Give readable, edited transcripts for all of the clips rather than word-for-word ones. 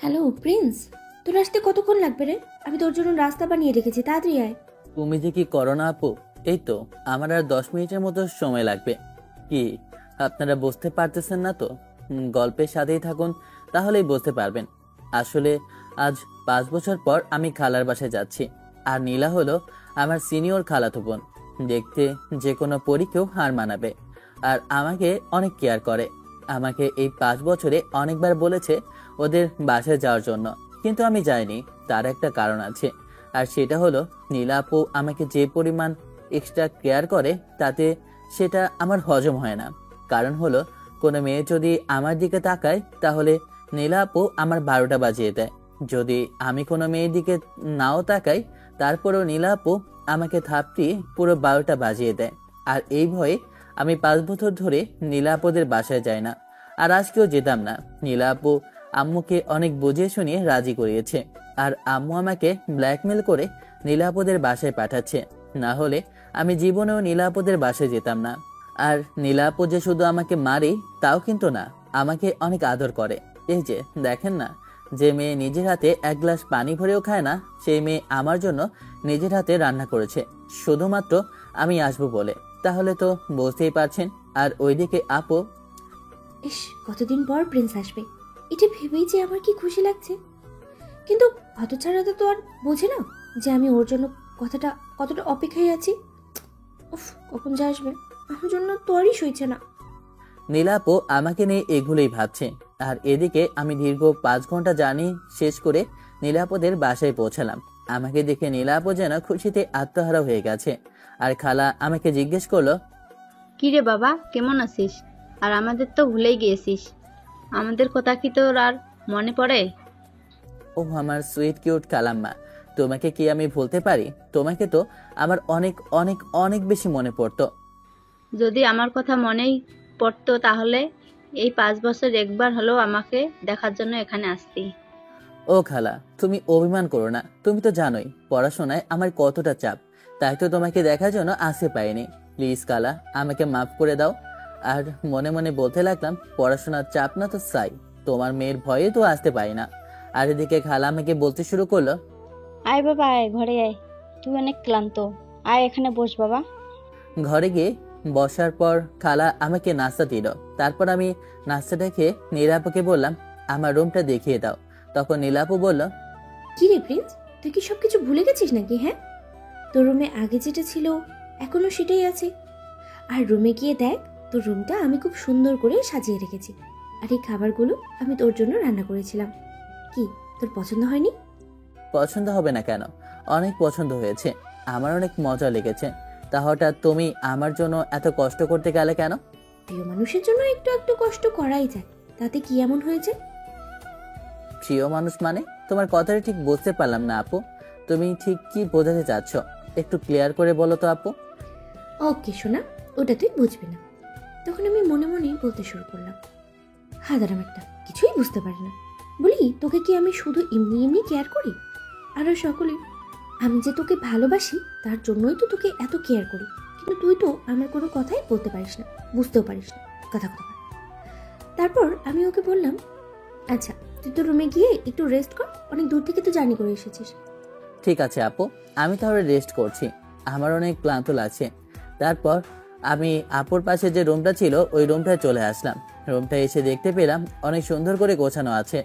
Hello Prince, তোর আসতে কতক্ষণ লাগবে রে? আমি তোর জন্য রাস্তা বানিয়ে রেখেছি, তাড়াতাড়ি আয়। তুমি যে কি করো না আপু? এই তো, আমার আর 10 মিনিটের মতো সময় লাগবে। কি আপনারা বুঝতে পারতেছেন না তো? গল্পের সাথেই থাকুন, তাহলেই বুঝতে পারবেন। আসলে আজ 5 বছর পর আমি খালার বাসায় যাচ্ছি। আর নীলা হলো আমার সিনিয়র খালাতো বোন। দেখতে যে কোনো পরীকেও হার মানাবে। আর আমাকে অনেক কেয়ার করে। আমাকে এই 5 বছরে অনেকবার বলেছে ওদের বাসায় যাওয়ার জন্য, কিন্তু আমি যাইনি। তার একটা কারণ আছে, আর সেটা হলো নীলা আপু আমাকে যে পরিমাণ এক্সট্রা কেয়ার করে তাতে সেটা আমার হজম হয় না। কারণ হলো, কোনো মেয়ে যদি আমার দিকে তাকায় তাহলে নীলা আপু আমার 12টা বাজিয়ে দেয়। যদি আমি কোনো মেয়ের দিকে নাও তাকাই, তারপরেও নীলা আপু আমাকে থাপড়ি পুরো 12টা বাজিয়ে দেয়। আর এই ভয়ে আমি 5 বছর ধরে নীলা আপুদের বাসায় যাই না। আর আজকেও যেতাম না। নীলা আপু আম্মুকে অনেক বুঝিয়ে শুনিয়ে রাজি করিয়েছে। আর আম্মু আমাকে ব্ল্যাকমেল করে নীলাপদের বাসায় পাঠাচ্ছে। না হলে আমি জীবনেও নীলাপদের বাসায় যেতাম না। আর নীলাপদ যে শুধু আমাকে মারে তাও কিন্তু না, আমাকে অনেক আদর করে। এই যে দেখেন না, যে মেয়ে নিজের হাতে 1 গ্লাস পানি ভরেও খায় না, সেই মেয়ে আমার জন্য নিজের হাতে রান্না করেছে, শুধুমাত্র আমি আসবো বলে। তাহলে তো বুঝতেই পারছেন। আর ওইদিকে আপু। ইস, কতদিন পর প্রিন্স আসবে, এটা ভেবেই যে আমার কি খুশি লাগছে। কিন্তু হতচ্ছাড়াটা তো আর বোঝে না যে আমি ওর জন্য কতটা অপেক্ষায় আছি। উফ, কখন যে আসবে, আমার জন্য তোরই সইছে না। নীলাপু আমাকে নিয়ে এগুলোই ভাবছে। আর এদিকে আমি দীর্ঘ 5 ঘন্টা জার্নি শেষ করে নীলাপদের বাসায় পৌঁছালাম। আমাকে দেখে নীলাপু যেন খুশিতে আত্মহারা হয়ে গেছে। আর খালা আমাকে জিজ্ঞেস করলো, কি রে বাবা, কেমন আছিস? আর আমাদের তো ভুলেই গিয়েছিস। আমাদের কথা কি তোর আর মনে পড়ে? ও আমার সুইট কিউট খালাম্মা, তোমাকে কি আমি ভুলতে পারি? তোমাকে তো আমার অনেক অনেক অনেক বেশি মনে পড়তো। যদি আমার কথা মনেই পড়তো তাহলে এই 5 বছর একবার হলেও আমাকে দেখার জন্য এখানে আসতি। ও খালা, তুমি অভিমান করো না। তুমি তো জানোই পড়াশোনায় আমার কতটা চাপ, তাই তো তোমাকে দেখার জন্য আসতে পারিনি। প্লিজ খালা, আমাকে মাফ করে দাও। আর মনে মনে বলতে লাগলাম, পড়াশোনার চাপ না তো চাই, তোমার মেয়ের ভয়ে তো আসতে পারি না। আর এদিকে খালা আমাকে বলতে শুরু করলো, আয় বাবা, আয় ঘরে আয়, তুই অনেক ক্লান্ত, আয় এখানে বস বাবা। ঘরে গিয়ে বসার পর খালা আমাকে নাস্তা দিল। তারপর আমি নাস্তাটা খেয়ে নীলাপুকে বললাম, আমার রুমটা দেখিয়ে দাও। তখন নীলাপু বলল, কি রে প্রিন্স, তুই কি সবকিছু ভুলে গেছিস নাকি? হ্যাঁ, তোর রুমে আগে যেটা ছিল এখনো সেটাই আছে। আর রুমে গিয়ে দেখ, তোর রুমটা আমি খুব সুন্দর করে সাজিয়ে রেখেছি। আর এই খাবারগুলো আমি তোর জন্য রান্না করেছিলাম। কি, তোর পছন্দ হয়নি? পছন্দ হবে না কেন? অনেক পছন্দ হয়েছে, আমার অনেক মজা লেগেছে। তা হঠাৎ তুমি আমার জন্য এত কষ্ট করতে গেলে কেন? প্রিয় মানুষের জন্য একটু একটু কষ্ট করাই যায়, তাতে কি এমন হয়েছে? প্রিয় মানুষ মানে? তোমার কথাটা ঠিক বুঝতে পারলাম না আপু। তুমি ঠিক কি বোঝাতে চাচ্ছ? একটু ক্লিয়ার করে বলো তো আপু। ওকে শোনা, ওটা তুই বুঝবি না। তখন আমি মনে মনে বলতে শুরু করলাম, হাদারাম একটা, কিছুই বুঝতে পারি না। বলি, তোকে কি আমি শুধু এমনি এমনি কেয়ার করি? আরো সকলে, আমি যে তোকে ভালোবাসি তার জন্যই তো তোকে এত কেয়ার করি। কিন্তু তুই তো আমার কোনো কথাই বলতে পারিস না, বুঝতেও পারিস না, কথা কথা। তারপর আমি ওকে বললাম, আচ্ছা তুই তো রুমে গিয়ে একটু রেস্ট কর, অনেক দূর থেকে তো জার্নি করে এসেছিস। ঠিক আছে আপু, আমি তাহলে রেস্ট করছি, আমার অনেক ক্লান্ত লাগছে। তারপর আমি আপুর পাশে যে রুমটা ছিল ওই রুমটায় চলে আসলাম। রুমটা এসে দেখতে পেলাম অনেক সুন্দর করে গোছানো আছে।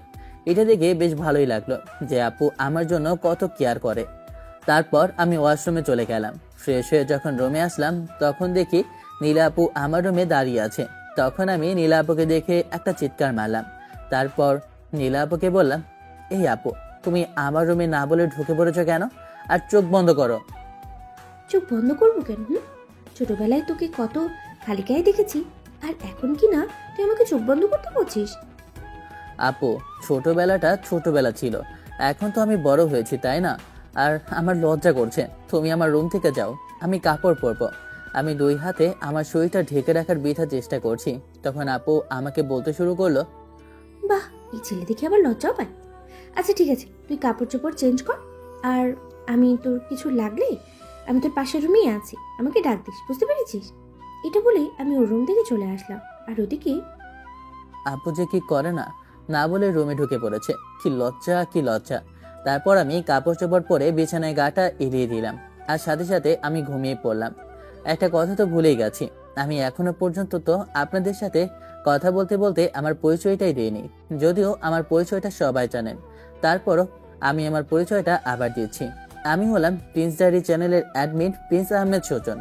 এটা দেখে বেশ ভালোই লাগলো যে আপু আমার জন্য কত কেয়ার করে। তারপর আমি ওয়াশরুমে চলে গেলাম। ফ্রেশ হয়ে যখন রুমে আসলাম তখন দেখি নীলা আপু আমার রুমে দাঁড়িয়ে আছে। তখন আমি নীলা আপুকে দেখে একটা চিৎকার মারলাম। তারপর নীলা আপুকে বললাম, এই আপু, তুমি আমার রুমে না বলে ঢুকে পড়েছো কেন? আর চোখ বন্ধ করো। চোখ বন্ধ করবো কেন? ছোটবেলায় তোকে কত খালি গায়ে দেখেছি, আর এখন কি না তুই আমাকে চোখ বন্ধ করতে বলছিস? আপু, ছোটবেলাটা ছোটবেলা ছিল, এখন তো আমি বড় হয়েছি, তাই না? আর আমার লজ্জা করছে, তুমি আমার রুম থেকে যাও, আমি কাপড় পরবো। আমি 2 হাতে আমার শরীরটা ঢেকে রাখার বৃথা চেষ্টা করছি। তখন আপু আমাকে বলতে শুরু করলো, বাহ, এই ছেলে দেখে আবার লজ্জাও পায়। আচ্ছা ঠিক আছে, তুই কাপড় চোপড় চেঞ্জ কর। আর আমি তোর কিছু লাগলে আমি তোর পাশের রুমেই আছি, আমাকে ডাক দিস, বুঝতে পেরেছিস? এটা বলে আমি ওর রুম থেকে চলে আসলাম। আর ওদিকে আপু যে কি করে না, না বলে রুমে ঢুকে পড়েছে। কি লজ্জা, কি লজ্জা। তারপর আমি কাপড় চোপড় পরে বিছানায় গাটা এড়িয়ে দিলাম, আর সাথে সাথে আমি ঘুমিয়ে পড়লাম। একটা কথা তো ভুলেই গেছি, আমি এখনো পর্যন্ত তো আপনাদের সাথে কথা বলতে বলতে আমার পরিচয়টাই দিইনি। যদিও আমার পরিচয়টা সবাই জানেন, তারপরও আমি আমার পরিচয়টা আবার দিচ্ছি। আমি হলাম প্রিন্স ডায়েরি চ্যানেলের অ্যাডমিন প্রিন্স আহমেদ সুজন।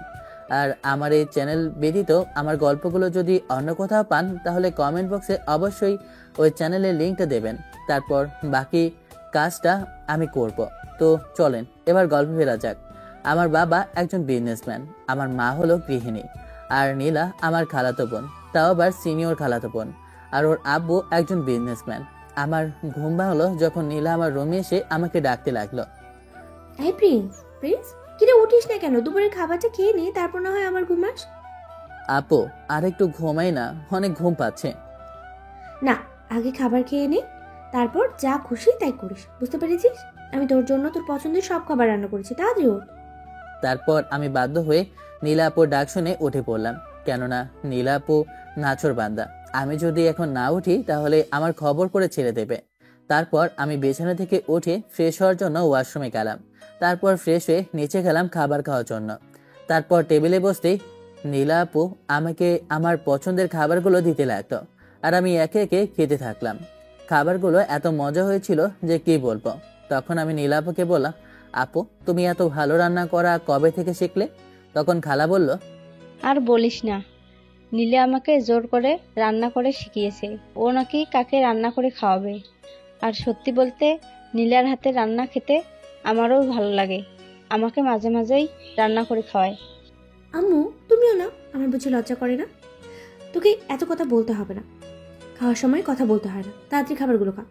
আর আমার এই চ্যানেল ব্যতীত আমার গল্পগুলো যদি অন্য কোথাও পান তাহলে কমেন্ট বক্সে অবশ্যই ওই চ্যানেলের লিঙ্কটা দেবেন। তারপর বাকি কাজটা আমি করব। তো চলেন এবার গল্প ফেরা যাক। আমার বাবা একজন বিজনেসম্যান, আমার মা হলো গৃহিণী, আর নীলা আমার খালাতো বোন, তাও আবার সিনিয়র খালাতো বোন। আর ওর আব্বু একজন বিজনেসম্যান। আমার ঘুম ভাঙলো যখন নীলা আমার রুমে এসে আমাকে ডাকতে লাগলো। এই প্রিন্স, প্রিন্স, কিরে উঠিস না কেন? দুপুরের খাবারটা খেয়ে নে, তারপর না হয় আমার ঘুমাস। আপু আর একটু ঘুমাই না, অনেক ঘুম পাচ্ছে। না, আগে খাবার খেয়ে নে, তারপর যা খুশি তাই করিস, বুঝতে পেরেছিস? আমি তোর জন্য তোর পছন্দের সব খাবার রান্না করেছি, তাড়াতাড়ি ওঠ। তারপর আমি বাধ্য হয়ে নীলা আপুর ডাক শুনে উঠে পড়লাম, কেননা নীলা আপু নাছোড় বান্দা। আমি যদি এখন না উঠি তাহলে আমার খবর করে ছেড়ে দেবে। তারপর আমি বিছানা থেকে উঠে ফ্রেশ হওয়ার জন্য ওয়াশরুমে গেলাম। তারপর ফ্রেশ হয়ে নিচে গেলাম খাবার খাওয়ার জন্য। তারপর টেবিলে বসতেই নীলা আপু আমাকে আমার পছন্দের খাবারগুলো দিতে লাগতো, আর আমি একে একে খেতে থাকলাম। খাবারগুলো এত মজা হয়েছিল যে কি বলবো। তখন আমি নীলা আপুকে বললাম, আপু তুমি এত ভালো রান্না করা কবে থেকে শিখলে? তখন খালা বলল, আর বলিস না, নীলে আমাকে জোর করে রান্না করে শিখিয়েছে। ও নাকি কাকে রান্না করে খাওয়াবে। আর সত্যি বলতে নীলার হাতে রান্না খেতে আমারও ভালো লাগে। আমাকে মাঝে মাঝেই রান্না করে খাওয়ায়। আম্মু তুমিও না, আমার বুঝি লজ্জা করে না? তোকে এত কথা বলতে হবে না, খাওয়ার সময় কথা বলতে হয় না, তাড়াতাড়ি খাবারগুলো খা।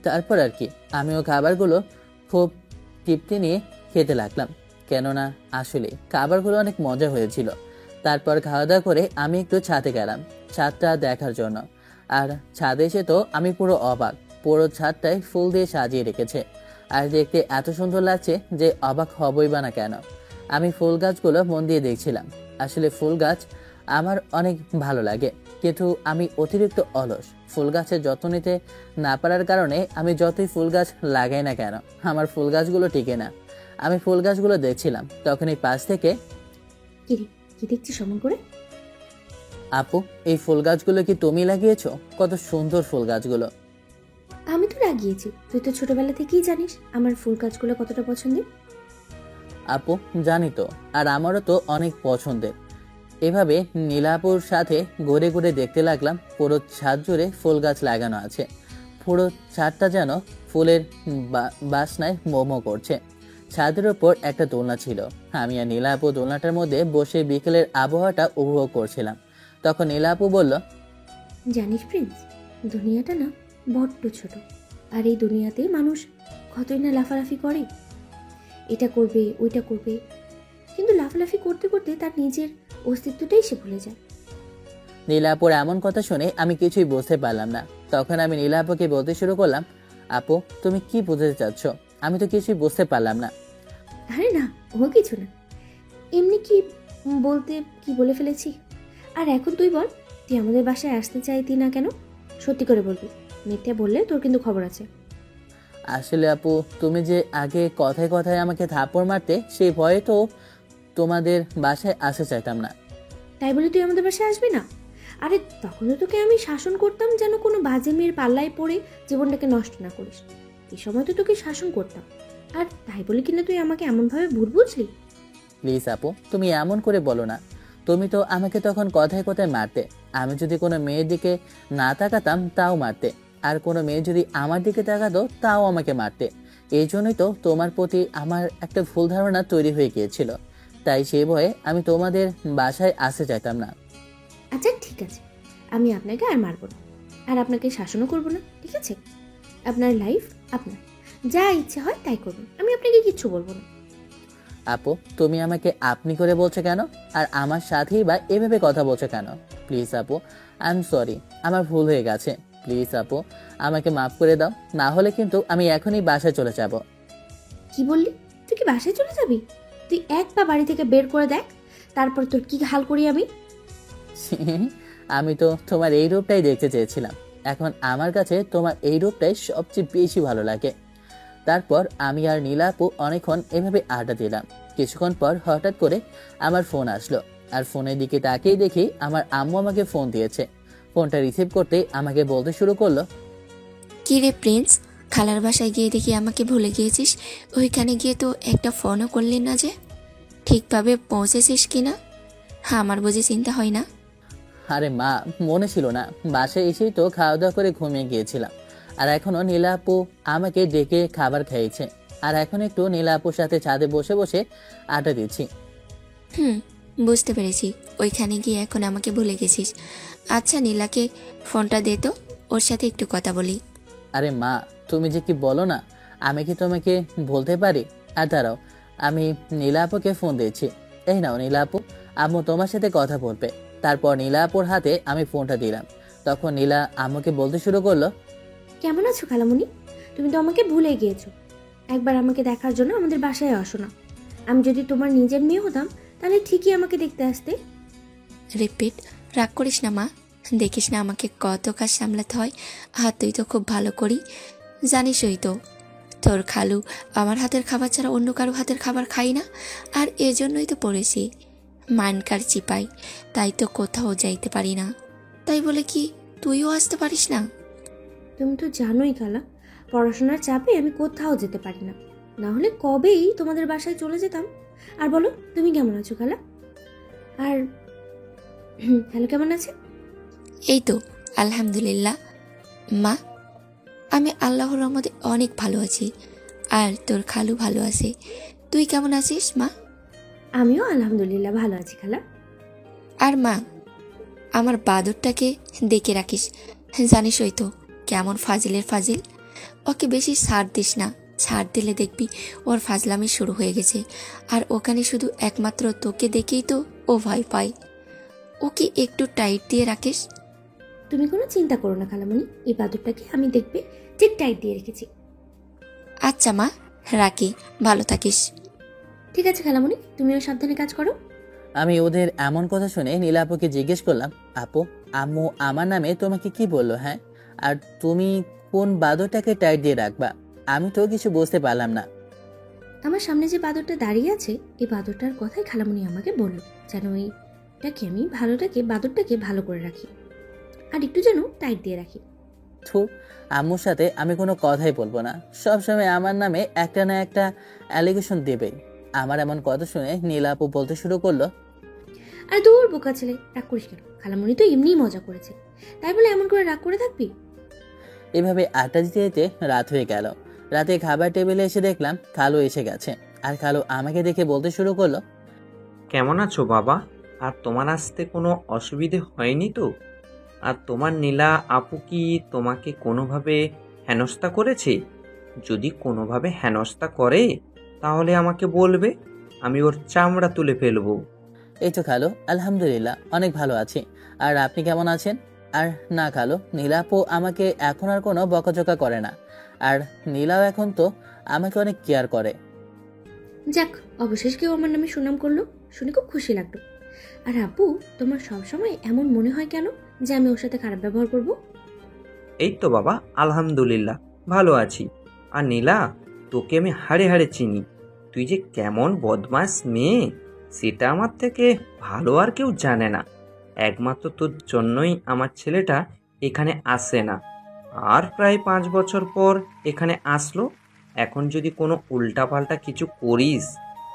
তারপর আর কি আমিও খাবারগুলো খুব তৃপ্তি নিয়ে খেতে লাগলাম, কেননা আসলে খাবারগুলো অনেক মজা হয়েছিল। তারপর খাওয়া দাওয়া করে আমি একটু ছাদে গেলাম ছাদটা দেখার জন্য। আর ছাদে এসে তো আমি পুরো অবাক, পুরো ছাদটাই ফুল দিয়ে সাজিয়ে রেখেছে। আর দেখতে এত সুন্দর লাগছে যে অবাক হবই বা না কেন। আমি ফুল গাছগুলো মন দিয়ে দেখছিলাম। আসলে ফুল গাছ আমার অনেক ভালো লাগে, কিন্তু আমি অতিরিক্ত অলস। ফুল গাছের যত্ন নিতে না পারার কারণে আমি যতই ফুল গাছ লাগাই না কেন আমার ফুল গাছগুলো টিকে না। আমি ফুল গাছগুলো দেখছিলাম, তখনই পাশ থেকে, কিরে, কি দেখছিস অমন করে? আপু এই ফুল গাছগুলো কি তুমি লাগিয়েছো? কত সুন্দর ফুল গাছগুলো। আমি তো লাগিয়েছি, তুই তো ছোটবেলা থেকেই জানিস আমার ফুল গাছগুলো কতটা পছন্দের। আপু জানি তো, আর আমারও তো অনেক পছন্দের। এভাবে নীলাপুর সাথে ঘুরে ঘুরে দেখতে লাগলাম পুরো ছাদ জুড়ে ফুল গাছ লাগানো আছে। পুরো ছাদটা যেন ফুলের বাসনায় মোমো করছে। ছাদের উপর একটা দোলনা ছিল, আমি আর নীলাপু দোলনাটার মধ্যে বসে বিকেলের আবহাওয়াটা উপভোগ করছিলাম। তখন নীলাপু বলল, জানিস প্রিন্স, দুনিয়াটা না বড্ড ছোট, আর এই দুনিয়াতে মানুষ কতই না লাফালাফি করে, এটা করবে ওইটা করবে, কিন্তু লাফালাফি করতে করতে তার নিজের অস্তিত্বটাই সে ভুলে যায়। নীলাপুর এমন কথা শুনে আমি কিছুই বুঝতে পারলাম না। তখন আমি নীলাপুকে বলতে শুরু করলাম, আপু তুমি কি বুঝতে চাচ্ছ? আমি তো কিছুই বুঝতে পারলাম না। আরে না, ও কিছু না, এমনি কি বলতে কি বলে ফেলেছি। আর এখন তুই বল, তুই আমাদের বাসায় আসতে চাইতি না কেন? সত্যি করে বলবি, মিথ্যা বললে তোর কিন্তু খবর আছে। আসলে আপু তুমি যে আগে কথায় কথায় আমাকে থাপ্পড় মারতে, সেই ভয়ে তো তোমাদের বাসায় আসতে চাইতাম না। তাই বলে তুই আমাদের বাসায় আসবি না? আরে তখন তো তোকে আমি শাসন করতাম যেন কোনো বাজে মেয়ের পাল্লায় পড়ে জীবনটাকে নষ্ট না করিস। এই সময় তো তোকে শাসন করতাম, আর তাই বলে কিনা তুই আমাকে এমনভাবে ভুল বুঝলি? প্লিজ আপু তুমি এমন করে বলো না। তুমি তো আমাকে তখন কথায় কথায় মারতে। আমি যদি কোনো মেয়ের দিকে না তাকাতাম তাও মারতে, আর কোনো মেয়ে যদি আমার দিকে তাকাতো তাও আমাকে মারতে। এই জন্যই তো তোমার প্রতি আমার একটা ভুল ধারণা তৈরি হয়ে গিয়েছিল। তাই সেই ভয়ে আমি তোমাদের বাসায় আসতে চাইতাম না। আচ্ছা ঠিক আছে, আমি আপনাকে আর মারবো না, আর আপনাকে শাসনও করবো না, ঠিক আছে? আপনার লাইফ আপনার, যা ইচ্ছে হয় তাই করবেন, আমি আপনাকে কিচ্ছু বলবো না। আপু তুমি আমাকে আপনি করে বলছো কেন? আর আমার সাথেই বা এভাবে কথা বলছো কেন? প্লিজ আপু, আই এম সরি, আমার ভুল হয়ে গেছে। প্লিজ আপু আমাকে মাফ করে দাও, না হলে কিন্তু আমি এখনই বাসায় চলে যাব। কি বললি? তুই কি বাসায় চলে যাবি? তুই এক পা বাড়ি থেকে বের করে দেখ, তারপর তোর কি হাল করি আমি। আমি তো তোমার এই রূপটাই দেখতে চেয়েছিলাম। এখন আমার কাছে তোমার এই রূপটাই সবচেয়ে বেশি ভালো লাগে। তারপর আমি আর নীলা আপু অনেকক্ষণ এভাবে আড্ডা দিলাম। কিছুক্ষণ পর হঠাৎ করে আমার ফোন আসলো, আর ফোনের দিকে তাকিয়ে দেখি আমার আম্মু আমাকে ফোন দিয়েছে। ফোনটা রিসিভ করতে আমাকে বলতে শুরু করলো, কি রে প্রিন্স, খালার বাসায় গিয়ে দেখি আমাকে ভুলে গিয়েছিস। ওইখানে গিয়ে তো একটা ফোনও করলি না যে। ঠিকভাবে পৌঁছেছিস কি না? আমার বুঝি চিন্তা হয় না? আরে মা, মনে ছিল না, বাসায় এসেই তো খাওয়া দাওয়া করে ঘুমিয়ে গিয়েছিলাম। আর এখনো নীলা আপু আমাকে ডেকে খাবার খাইয়েছে, আর এখন একটু নীলা আপুর সাথে ছাদে বসে বসে আড্ডা দিচ্ছি। বুঝতে পেরেছি, ওইখানে গিয়ে এখন আমাকে ভুলে গেছিস। আচ্ছা নীলাকে ফোনটা দে তো, ওর সাথে একটু কথা বলি। আরে মা, তুমি যে কি বলো না, আমি কি তোমাকে বলতে পারি? আর দাঁড়াও, আমি নীলা আপুকে ফোন দিয়েছি। এই নাও নীলা আপু, আম্মু তোমার সাথে কথা বলবে। তারপর নীলা আপুর হাতে আমি ফোনটা দিলাম। তখন নীলা আম্মুকে বলতে শুরু করলো, কেমন আছো খালামণি? তুমি তো আমাকে ভুলে গিয়েছো। একবার আমাকে দেখার জন্য আমাদের বাসায় আসো না। আমি যদি তোমার নিজের মেয়ে হতাম তাহলে ঠিকই আমাকে দেখতে আসতে। রিপিট, রাগ করিস না মা, দেখিস না আমাকে কত কাজ সামলাতে হয়। আর তুই তো খুব ভালো করি, জানিসই তো তোর খালু আমার হাতের খাবার ছাড়া অন্য কারো হাতের খাবার খাই না। আর এজন্যই তো পড়েছি মানকার চিপাই, তাই তো কোথাও যাইতে পারি না। তাই বলে কি তুইও আসতে পারিস না? তুমি তো জানোই খালা, পড়াশোনার চাপে আমি কোথাও যেতে পারি না। না হলে কবেই তোমাদের বাসায় চলে যেতাম। আর বলো, তুমি কেমন আছো খালা? আর হ্যালো, কেমন আছে? এই তো আলহামদুলিল্লাহ মা, আমি আল্লাহর রহমতে অনেক ভালো আছি। আর তোর খালু ভালো আছে। তুই কেমন আছিস মা? আমিও আলহামদুলিল্লাহ ভালো আছি খালা। আর মা, আমার বাদরটাকে দেখে রাখিস, জানিসই তো কেমন ফাজিলের ফাজিল। ওকে বেশি ছাড় দিস না, ছাড় দিলে দেখবি ওর ফাজলামি শুরু হয়ে গেছে। আর ওখানে শুধু একমাত্র তোকে দেখেই তো ও ভয় পায়। ওকে একটু টাইট দিয়ে রাখিস। তুমি কোনো চিন্তা করো না খালামণি, এই বাদুরটাকে আমি দেখবে ঠিক টাইট দিয়ে রেখেছি। আচ্ছা মা, রাখি, ভালো থাকিস। ঠিক আছে খালামণি, তুমিও সাবধানে কাজ করো। আমি ওদের এমন কথা শুনে নীলা আপুকে জিজ্ঞেস করলাম, আপু, আম্মু আমার নামে তোমাকে কি বললো? হ্যাঁ, আর তুমি কোন বাদরটাকে টাইট দিয়ে রাখবা? আমি তো কিছু বুঝতে পারলাম না। আমার সামনে যে বাদরটা দাঁড়িয়ে আছে, এই বাদরটার কথাই খালামণি আমাকে বললো, যেন এইটাকে আমি বাদরটাকে ভালো করে রাখি, আর একটু যেন টাইট দিয়ে রাখি। থুর, আম্মুর সাথে আমি কোনো কথাই বলবো না। সবসময় আমার নামে একটা না একটা অ্যালিগেশন দেবে। আমার এমন কথা শুনে নীলা আপু বলতে শুরু করলো, আর দূর বোকা ছেলে, রাগ করিস কেন? খালামণি তো এমনিই মজা করেছে, তাই বলে এমন করে রাগ করে থাকবি? এভাবে আড্ডা দিতে দিতে রাত হয়ে গেল। রাতে খাবার টেবিলে এসে দেখলাম খালু এসে গেছে। আর খালু আমাকে দেখে বলতে শুরু করলো, কেমন আছো বাবা? আর তোমার আসতে কোনো অসুবিধে হয়নি তো? আর তোমার নীলা আপু কি তোমাকে কোনোভাবে হেনস্থা করেছে? যদি কোনোভাবে হেনস্থা করে তাহলে আমাকে বলবে, আমি ওর চামড়া তুলে ফেলবো। এই তো খালু, আলহামদুলিল্লাহ অনেক ভালো আছি। আর আপনি কেমন আছেন? আর না খালু, নীলা আপু আমাকে এখন আর কোনো বকাঝকা করে না। আর নীলাও এখন তো আমাকে অনেক কেয়ার করে। যাক, অবশেষ কেউ আমার নামে সুনাম করলো, শুনে খুব খুশি লাগলো। আর আপু, তোমার সবসময় এমন মনে হয় কেন যে আমি ওর সাথে খারাপ ব্যবহার করব? এই তো বাবা, আলহামদুলিল্লাহ ভালো আছি। আর নীলা, তোকে আমি হাড়ে হাড়ে চিনি। তুই যে কেমন বদমাস মেয়ে সেটা আমার থেকে ভালো আর কেউ জানে না। একমাত্র তোর জন্যই আমার ছেলেটা এখানে আসে না, আর প্রায় 5 বছর পর এখানে আসলো। এখন যদি কোনো উল্টাপাল্টা কিছু করিস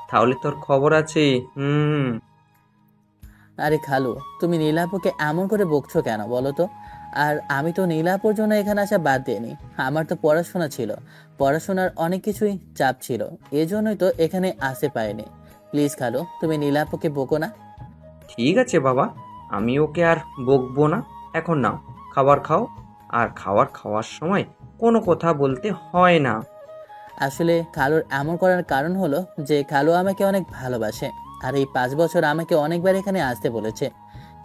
তাহলে তোর খবর আছে। আরে খালু, তুমি নীলা আপুকে এমন করে বকছো কেন বলো তো? আর আমি তো নীলা আপুর জন্য এখানে আসা বাদ দিইনি। আমার তো পড়াশোনা ছিল, পড়াশোনার অনেক কিছুই চাপ ছিল, এজন্যই তো এখানে আসতে পারিনি। প্লিজ খালু, তুমি নীলা আপুকে বকো না। ঠিক আছে বাবা, আমি ওকে আর বকবো না। এখন নাও, খাবার খাও। আর খাওয়ার সময় কোনো কথা বলতে হয় না। আসলে খালুর এমন করার কারণ হলো যে খালু আমাকে অনেক ভালোবাসে। আর এই 5 বছর আমাকে অনেকবার এখানে আসতে বলেছে,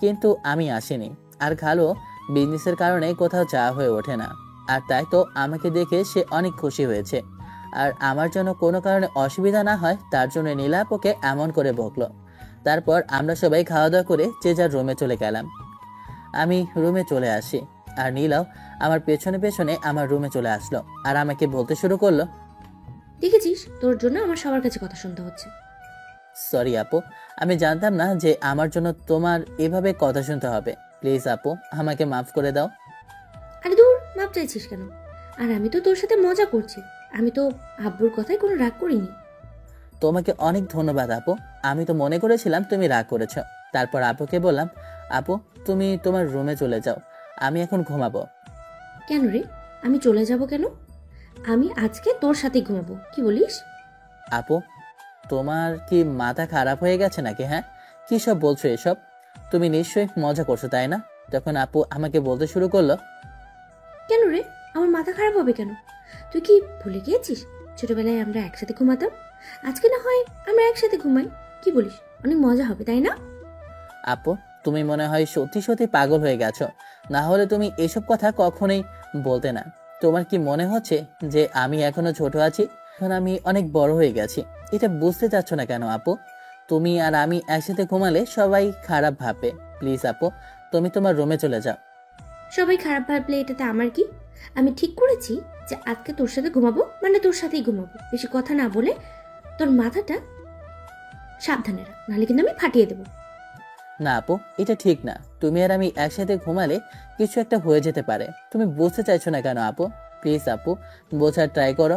কিন্তু আমি আসিনি। আর খালু বিজনেসের কারণে কোথাও যাওয়া হয়ে ওঠে না। আর তাই তো আমাকে দেখে সে অনেক খুশি হয়েছে। আর আমার জন্য কোনো কারণে অসুবিধা না হয় তার জন্য নীলা আপুকে এমন করে বকলো। তারপর আমরা সবাই খাওয়া দাওয়া করে যে যার রুমে চলে গেলাম। আমি রুমে চলে আসি। আর নীলাও আমার পেছনে পেছনে আমার রুমে চলে আসলো আর আমাকে বলতে শুরু করলো, দেখেছিস, তোর জন্য আমার সবার কাছে কথা শুনতে হচ্ছে। সরি আপু, আমি জানতাম না যে আমার জন্য তোমার এভাবে কথা শুনতে হবে। প্লিজ আপু, আমাকে মাফ করে দাও। আরে দূর, মাপ চাইছিস কেন? আর আমি তো তোর সাথে মজা করছি, আমি তো আব্বুর কথায় কোনো রাগ করিনি। তোমাকে অনেক ধন্যবাদ আপু, আমি তো মনে করেছিলাম তুমি রাগ করেছো। তারপর আপুকে বললাম, আপু তুমি তোমার রুমে চলে যাও, আমি এখন ঘুমাবো। কেন রে, আমি চলে যাব কেন? আমি আজকে তোর সাথে ঘুমাবো, কি বলিস? আপু তোমার কি মাথা খারাপ হয়ে গেছে নাকি? হ্যাঁ, কি সব বলছো এসব? তুমি নিশ্চয়ই মজা করছো তাই না? তখন আপু আমাকে বলতে শুরু করলো, কেন রে, আমার মাথা খারাপ হবে কেন? তুই কি ভুলে গিয়েছিস ছোটবেলায় আমরা একসাথে ঘুমাতাম? আজকে না হয় আমরা একসাথে ঘুমাই, কি বলিস? অনেক মজা হবে তাই না? আপু তুমি মনে হয় সত্যি সত্যি পাগল হয়ে গেছো, না হলে তুমি এসব কথা কখনোই বলতে না। তোমার কি মনে হচ্ছে যে আমি এখনো ছোট আছি? এখন আমি অনেক বড় হয়ে গেছি, এটা বুঝতে চাচ্ছ না কেন আপু? তুমি আর আমি একসাথে ঘুমালে সবাই খারাপ ভাববে। প্লিজ আপু, তুমি তোমার রুমে চলে যাও। সবাই খারাপ ভাবলে এটাতে আমার কি? আমি ঠিক করেছি যে আজকে তোর সাথে ঘুমাবো, মানে তোর সাথেই ঘুমাবো। বেশি কথা না বলে তোর মাথাটা সাবধানে রাখ, নাহলে কিন্তু আমি ফাটিয়ে দেবো। না আপু, এটা ঠিক না। তুমি আর আমি একসাথে ঘুমালে কিছু একটা হয়ে যেতে পারে। তুমি বুঝতে চাইছো না কেন আপু? প্লিজ আপু, বোঝার ট্রাই করো।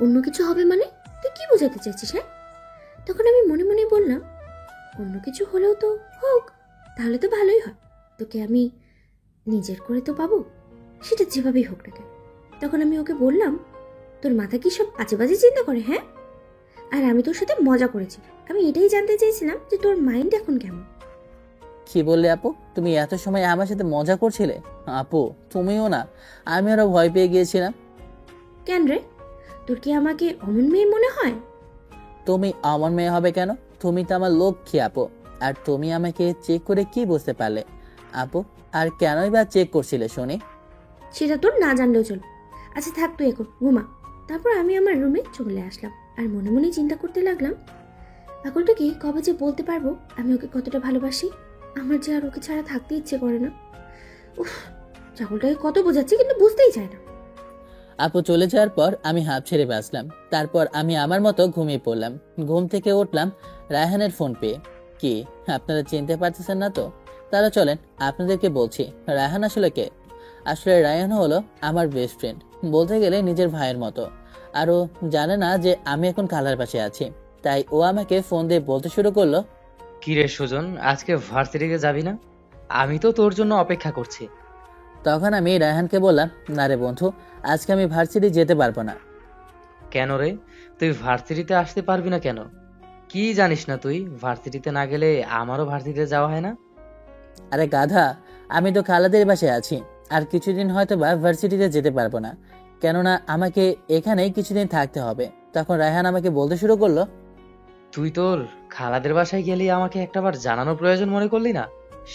অন্য কিছু হবে মানে? তুই কি বোঝাতে চাইছিস? হ্যাঁ, তখন আমি মনে মনে বললাম, অন্য কিছু হলেও তো হোক, তাহলে তো ভালোই হয়। তোকে আমি নিজের করে তো পাবো, সেটা যেভাবেই হোক না কেন। তখন আমি ওকে বললাম, তোর মাথা কি সব আজে বাজে চিন্তা করে? হ্যাঁ, আর আমি তোর সাথে মজা করেছি। আমি এটাই জানতে চেয়েছিলাম যে তোর মাইন্ড এখন কেমন। কি বললে আপু? তুমি এত সময় আমার সাথে মজা করছিলে? আপু তুমিও না, আমি আরো ভয় পেয়ে গিয়েছিলাম। কেন রে, তোর কি আমাকে অমন মেয়ে মনে হয়? তুমি আমার মেয়ে হবে কেন? তুমি তো আমার লক্ষ্মী আপু। আর তুমি আমাকে চেক করে কি বুঝতে পারলে আপু? আর কেনই বা চেক করছিলে শুনি? সেটা তোর না জানলেও চল। আচ্ছা থাক, তুই এখন ঘুমা। তারপর আমি আমার রুমে চলে আসলাম আর মনে মনে চিন্তা করতে লাগলাম, পাগলটাকে কবে যে বলতে পারবো আমি ওকে কতটা ভালোবাসি। আমার যে আর ওকে ছাড়া থাকতে ইচ্ছে করে না। উফ, পাগলটাকে কত বোঝাচ্ছি কিন্তু বুঝতেই চায় না। আপু চলে যাওয়ার পর আমি হাঁপ ছেড়ে বাঁচলাম। তারপর আমি আমার মতো ঘুমিয়ে পড়লাম। ঘুম থেকে উঠলাম রায়হানের ফোন পেয়ে। কি আপনারা চিনতে পারতেছেন না তো? তাহলে চলেন আপনাদেরকে বলছি রায়হান আসলে কে। আসলে রায়হান হলো আমার বেস্ট ফ্রেন্ড, বলতে গেলে নিজের ভাইয়ের মতো। আর ও জানে না যে আমি এখন খালার পাশে আছি, তাই ও আমাকে ফোন দিয়ে বলতে শুরু করলো, কি রে সুজন, আজকে ভার্সিটিতে যাবি না? আমি তো তোর জন্য অপেক্ষা করছি। তখন আমি রায়হানকে বললাম, না রে বন্ধু, আজকে আমি ভার্সিটি যেতে পারবো না। কেন রে, তুই ভার্সিটিতে আসতে পারবি না কেন? কি জানিস না তুই, ভার্সিটিতে না গেলে আমারও ভার্সিটিতে যাওয়া হয় না? আরে গাধা, আমি তো খালাদের বাসায় আছি, আর কিছুদিন হয়তো বা ভার্সিটিতে যেতে পারবো না, কেননা আমাকে এখানেই কিছুদিন থাকতে হবে। তখন রায়হান আমাকে বলতে শুরু করলো, তুই তোর খালাদের বাসায় গেলি আমাকে একটাবার জানানোর প্রয়োজন মনে করলি না?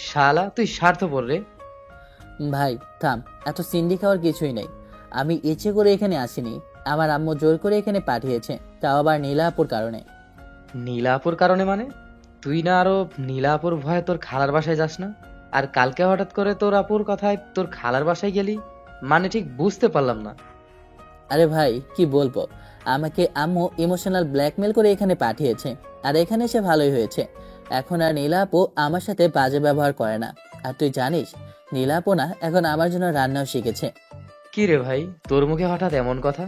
শালা তুই স্বার্থপর রে। ভাই থাম, এত সিন্ডি খাওয়ার কিছুই নেই। আমি ইচ্ছে করে এখানে আসিনি, আমার আম্মু জোর করে এখানে পাঠিয়েছে, তাও আবার নীলাপুর কারণে। নীলাপুর কারণে মানে? তুই না আরো নীলাপুর ভয়ে তোর খালার বাসায় যাস না? আর কালকে হঠাৎ করে তোর আপুর কথায় তোর খালার বাসায় গেলি, মানে ঠিক বুঝতে পারলাম না। আরে ভাই কি বলবো, আমাকে আম্মু ইমোশনাল ব্ল্যাকমেল করে এখানে পাঠিয়েছে, আর এখানে এসে ভালোই হয়েছে। এখন আর নীলা আপু আমার সাথে বাজে ব্যবহার করে না। আর তুই জানিস, নীলা আপু না এখন আমার জন্য রান্নাও শিখেছে। কি রে ভাই, তোর মুখে হঠাৎ এমন কথা?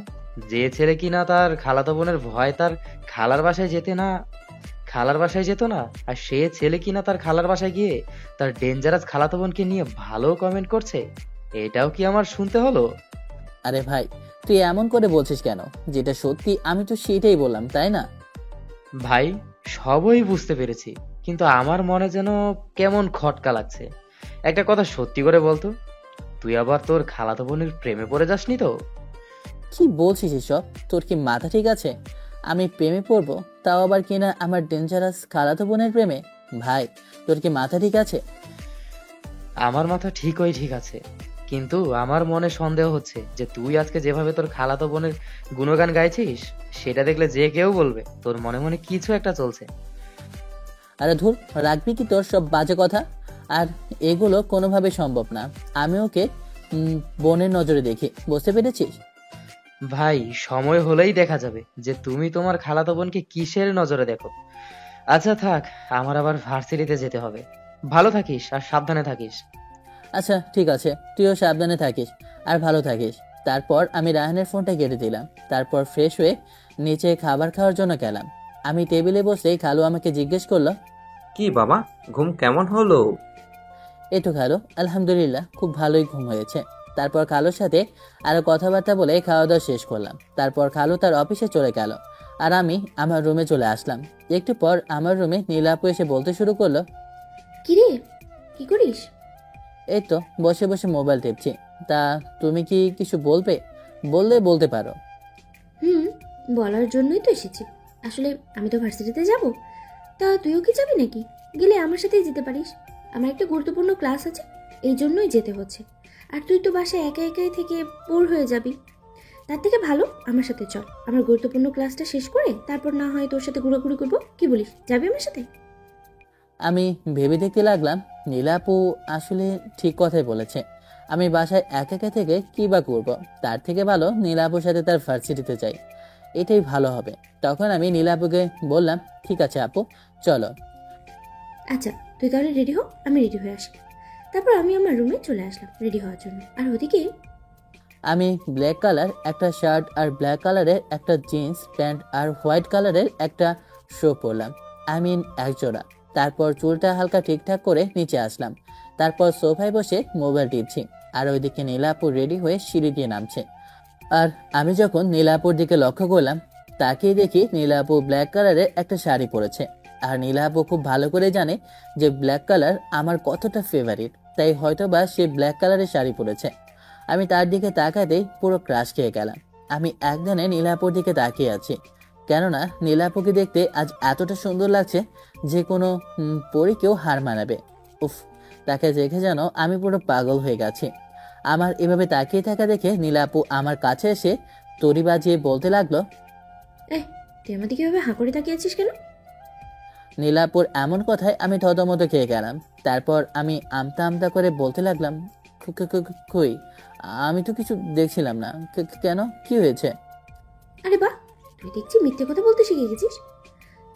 যে ছেলে কিনা তার খালাতো বোনের ভয় তার খালার বাসায় যেত না, আর সে ছেলে কিনা তার খালার বাসায় গিয়ে তার ডেঞ্জারাস খালাতো বোনকে নিয়ে ভালো কমেন্ট করছে, এটাও কি আমার শুনতে হলো? আরে ভাই তুই এমন করে বলছিস কেন? যেটা সত্যি আমি তো সেটাই বললাম, তাই না? ভাই সবই বুঝতে পেরেছি, কিন্তু আমার মনে যেন কেমন খটকা লাগছে। একটা কথা সত্যি করে বলতো, তুই আবার তোর খালাতো বোনের প্রেমে পড়ে যাসনি তো? কি বলছিস এসব? তোর কি মাথা ঠিক আছে? আমি প্রেমে পড়বো, তাও আবার কিনা আমার ডেঞ্জারাস খালাতো বোনের প্রেমে? ভাই তোর কি মাথা ঠিক আছে? আমার মাথা ঠিক আছে, কিন্তু আমার মনে সন্দেহ হচ্ছে যে তুই আজকে যেভাবে তোর খালাতো বোনের গুণগান গাইছিস, সেটা দেখলে যে কেউ বলবে তোর মনে মনে কিছু একটা চলছে। আরে ধুর, রাখবি কি তোর সব বাজে কথা? আর এগুলো কোনোভাবে সম্ভব না। আমি ওকে বোনের নজরে দেখি, বুঝতে পেরেছিস? ভাই, সময় হলেই দেখা যাবে যে তুমি তোমার খালাতো বোনকে কিসের নজরে দেখো। আচ্ছা থাক, আমার আবার ভার্সিটিতে যেতে হবে। ভালো থাকিস আর সাবধানে থাকিস। আচ্ছা ঠিক আছে, তুইও সাবধানে থাকিস আর ভালো থাকিস। তারপর আমি রায়হানের ফোনটা কেটে দিলাম। তারপর ফ্রেশ হয়ে নিচে খাবার খাওয়ার জন্য গেলাম। আমি টেবিলে বসেই খালু আমাকে জিজ্ঞেস করলো, কি বাবা, ঘুম কেমন হলো? এই তো খালু, আলহামদুলিল্লাহ খুব ভালোই ঘুম হয়েছে। তারপর খালুর সাথে আরো কথাবার্তা বলে খাওয়া দাওয়া শেষ করলাম। তারপর খালু তার অফিসে চলে গেল আর আমি আমার রুমে চলে আসলাম। একটু পর আমার রুমে নীলা আপু এসে বলতে শুরু করলো, কিরে, কি করিস? এই তো বসে বসে মোবাইল টিপছি। তা তুমি কি কিছু বলবে? বললে বলতে পারো। হুম, বলার জন্যই তো এসেছি। আসলে আমি তো ভার্সিটিতে যাব, তা তুইও কি যাবি নাকি? গেলে আমার সাথেই যেতে পারিস। আমার একটা গুরুত্বপূর্ণ ক্লাস আছে, এই জন্যই যেতে হচ্ছে। আর তুই তো বাসায় একা একাই থেকে বোর হয়ে যাবি। তার থেকে ভালো আমার সাথে চল, আমার গুরুত্বপূর্ণ ক্লাসটা শেষ করে তারপর না হয় তোর সাথে ঘোরাঘুরি করবো। কি বলিস, যাবি আমার সাথে? আমি ভেবে দেখতে লাগলাম, নীলা আপু আসলে ঠিক কথাই বলেছে। আমি বাসায় একা একা থেকে কি বা করবো, তার থেকে ভালো নীলা আপুর সাথে তার ভার্সিটিতে যাই, এটাই ভালো হবে। তখন আমি নীলা আপুকে বললাম, ঠিক আছে আপু, চলো। আচ্ছা তুই তাহলে রেডি হ, আমি রেডি হয়ে আসি। তারপর আমি আমার রুমে চলে আসলাম রেডি হওয়ার জন্য। আর ওদিকে আমি ব্ল্যাক কালার একটা শার্ট আর ব্ল্যাক কালারের একটা জিন্স প্যান্ট আর হোয়াইট কালারের একটা শো পরলাম, আই মিন এক জোড়া। তারপর চুলটা হালকা ঠিকঠাক করে নিচে আসলাম। তারপর সোফায় বসে মোবাইল টিপছি আর ওইদিকে নীলা আপু রেডি হয়ে সিঁড়ি দিয়ে নামছে। আর আমি যখন নীলা আপুর দিকে লক্ষ্য করলাম, তাকিয়ে দেখি নীলা আপু ব্ল্যাক কালারের একটা শাড়ি পরেছে। আর নীলা আপু খুব ভালো করে জানে যে ব্ল্যাক কালার আমার কতটা ফেভারিট, তাই হয়তো বা সে ব্ল্যাক কালারের শাড়ি পরেছে। আমি তার দিকে তাকাতেই পুরো ক্রাশ খেয়ে গেলাম। আমি একদিনে নীলা আপুর দিকে তাকিয়ে আছি, কেননা নীলা আপুকে দেখতে আজ এতটা সুন্দর লাগছে যে কোনো পরীকেও হার মানাবে। উফ, তাকে দেখে যেন আমি পুরো পাগল হয়ে গেছি। আমার এভাবে তাকিয়ে থাকা দেখে নীলা আপু আমার কাছে এসে তড়ি বাজিয়ে বলতে লাগলো, তুই আমার দিকে এভাবে হাঁ করে তাকিয়ে আছিস কেন? নীলা আপুর এমন কথায় আমি থতমত খেয়ে গেলাম। তারপর আমি আমতা আমতা করে বলতে লাগলাম, কই, আমি তো কিছু দেখছিলাম না। কেন, কি হয়েছে? আরে বাহ, তুই দেখছি মিথ্যে কথা বলতে শিখে গেছিস।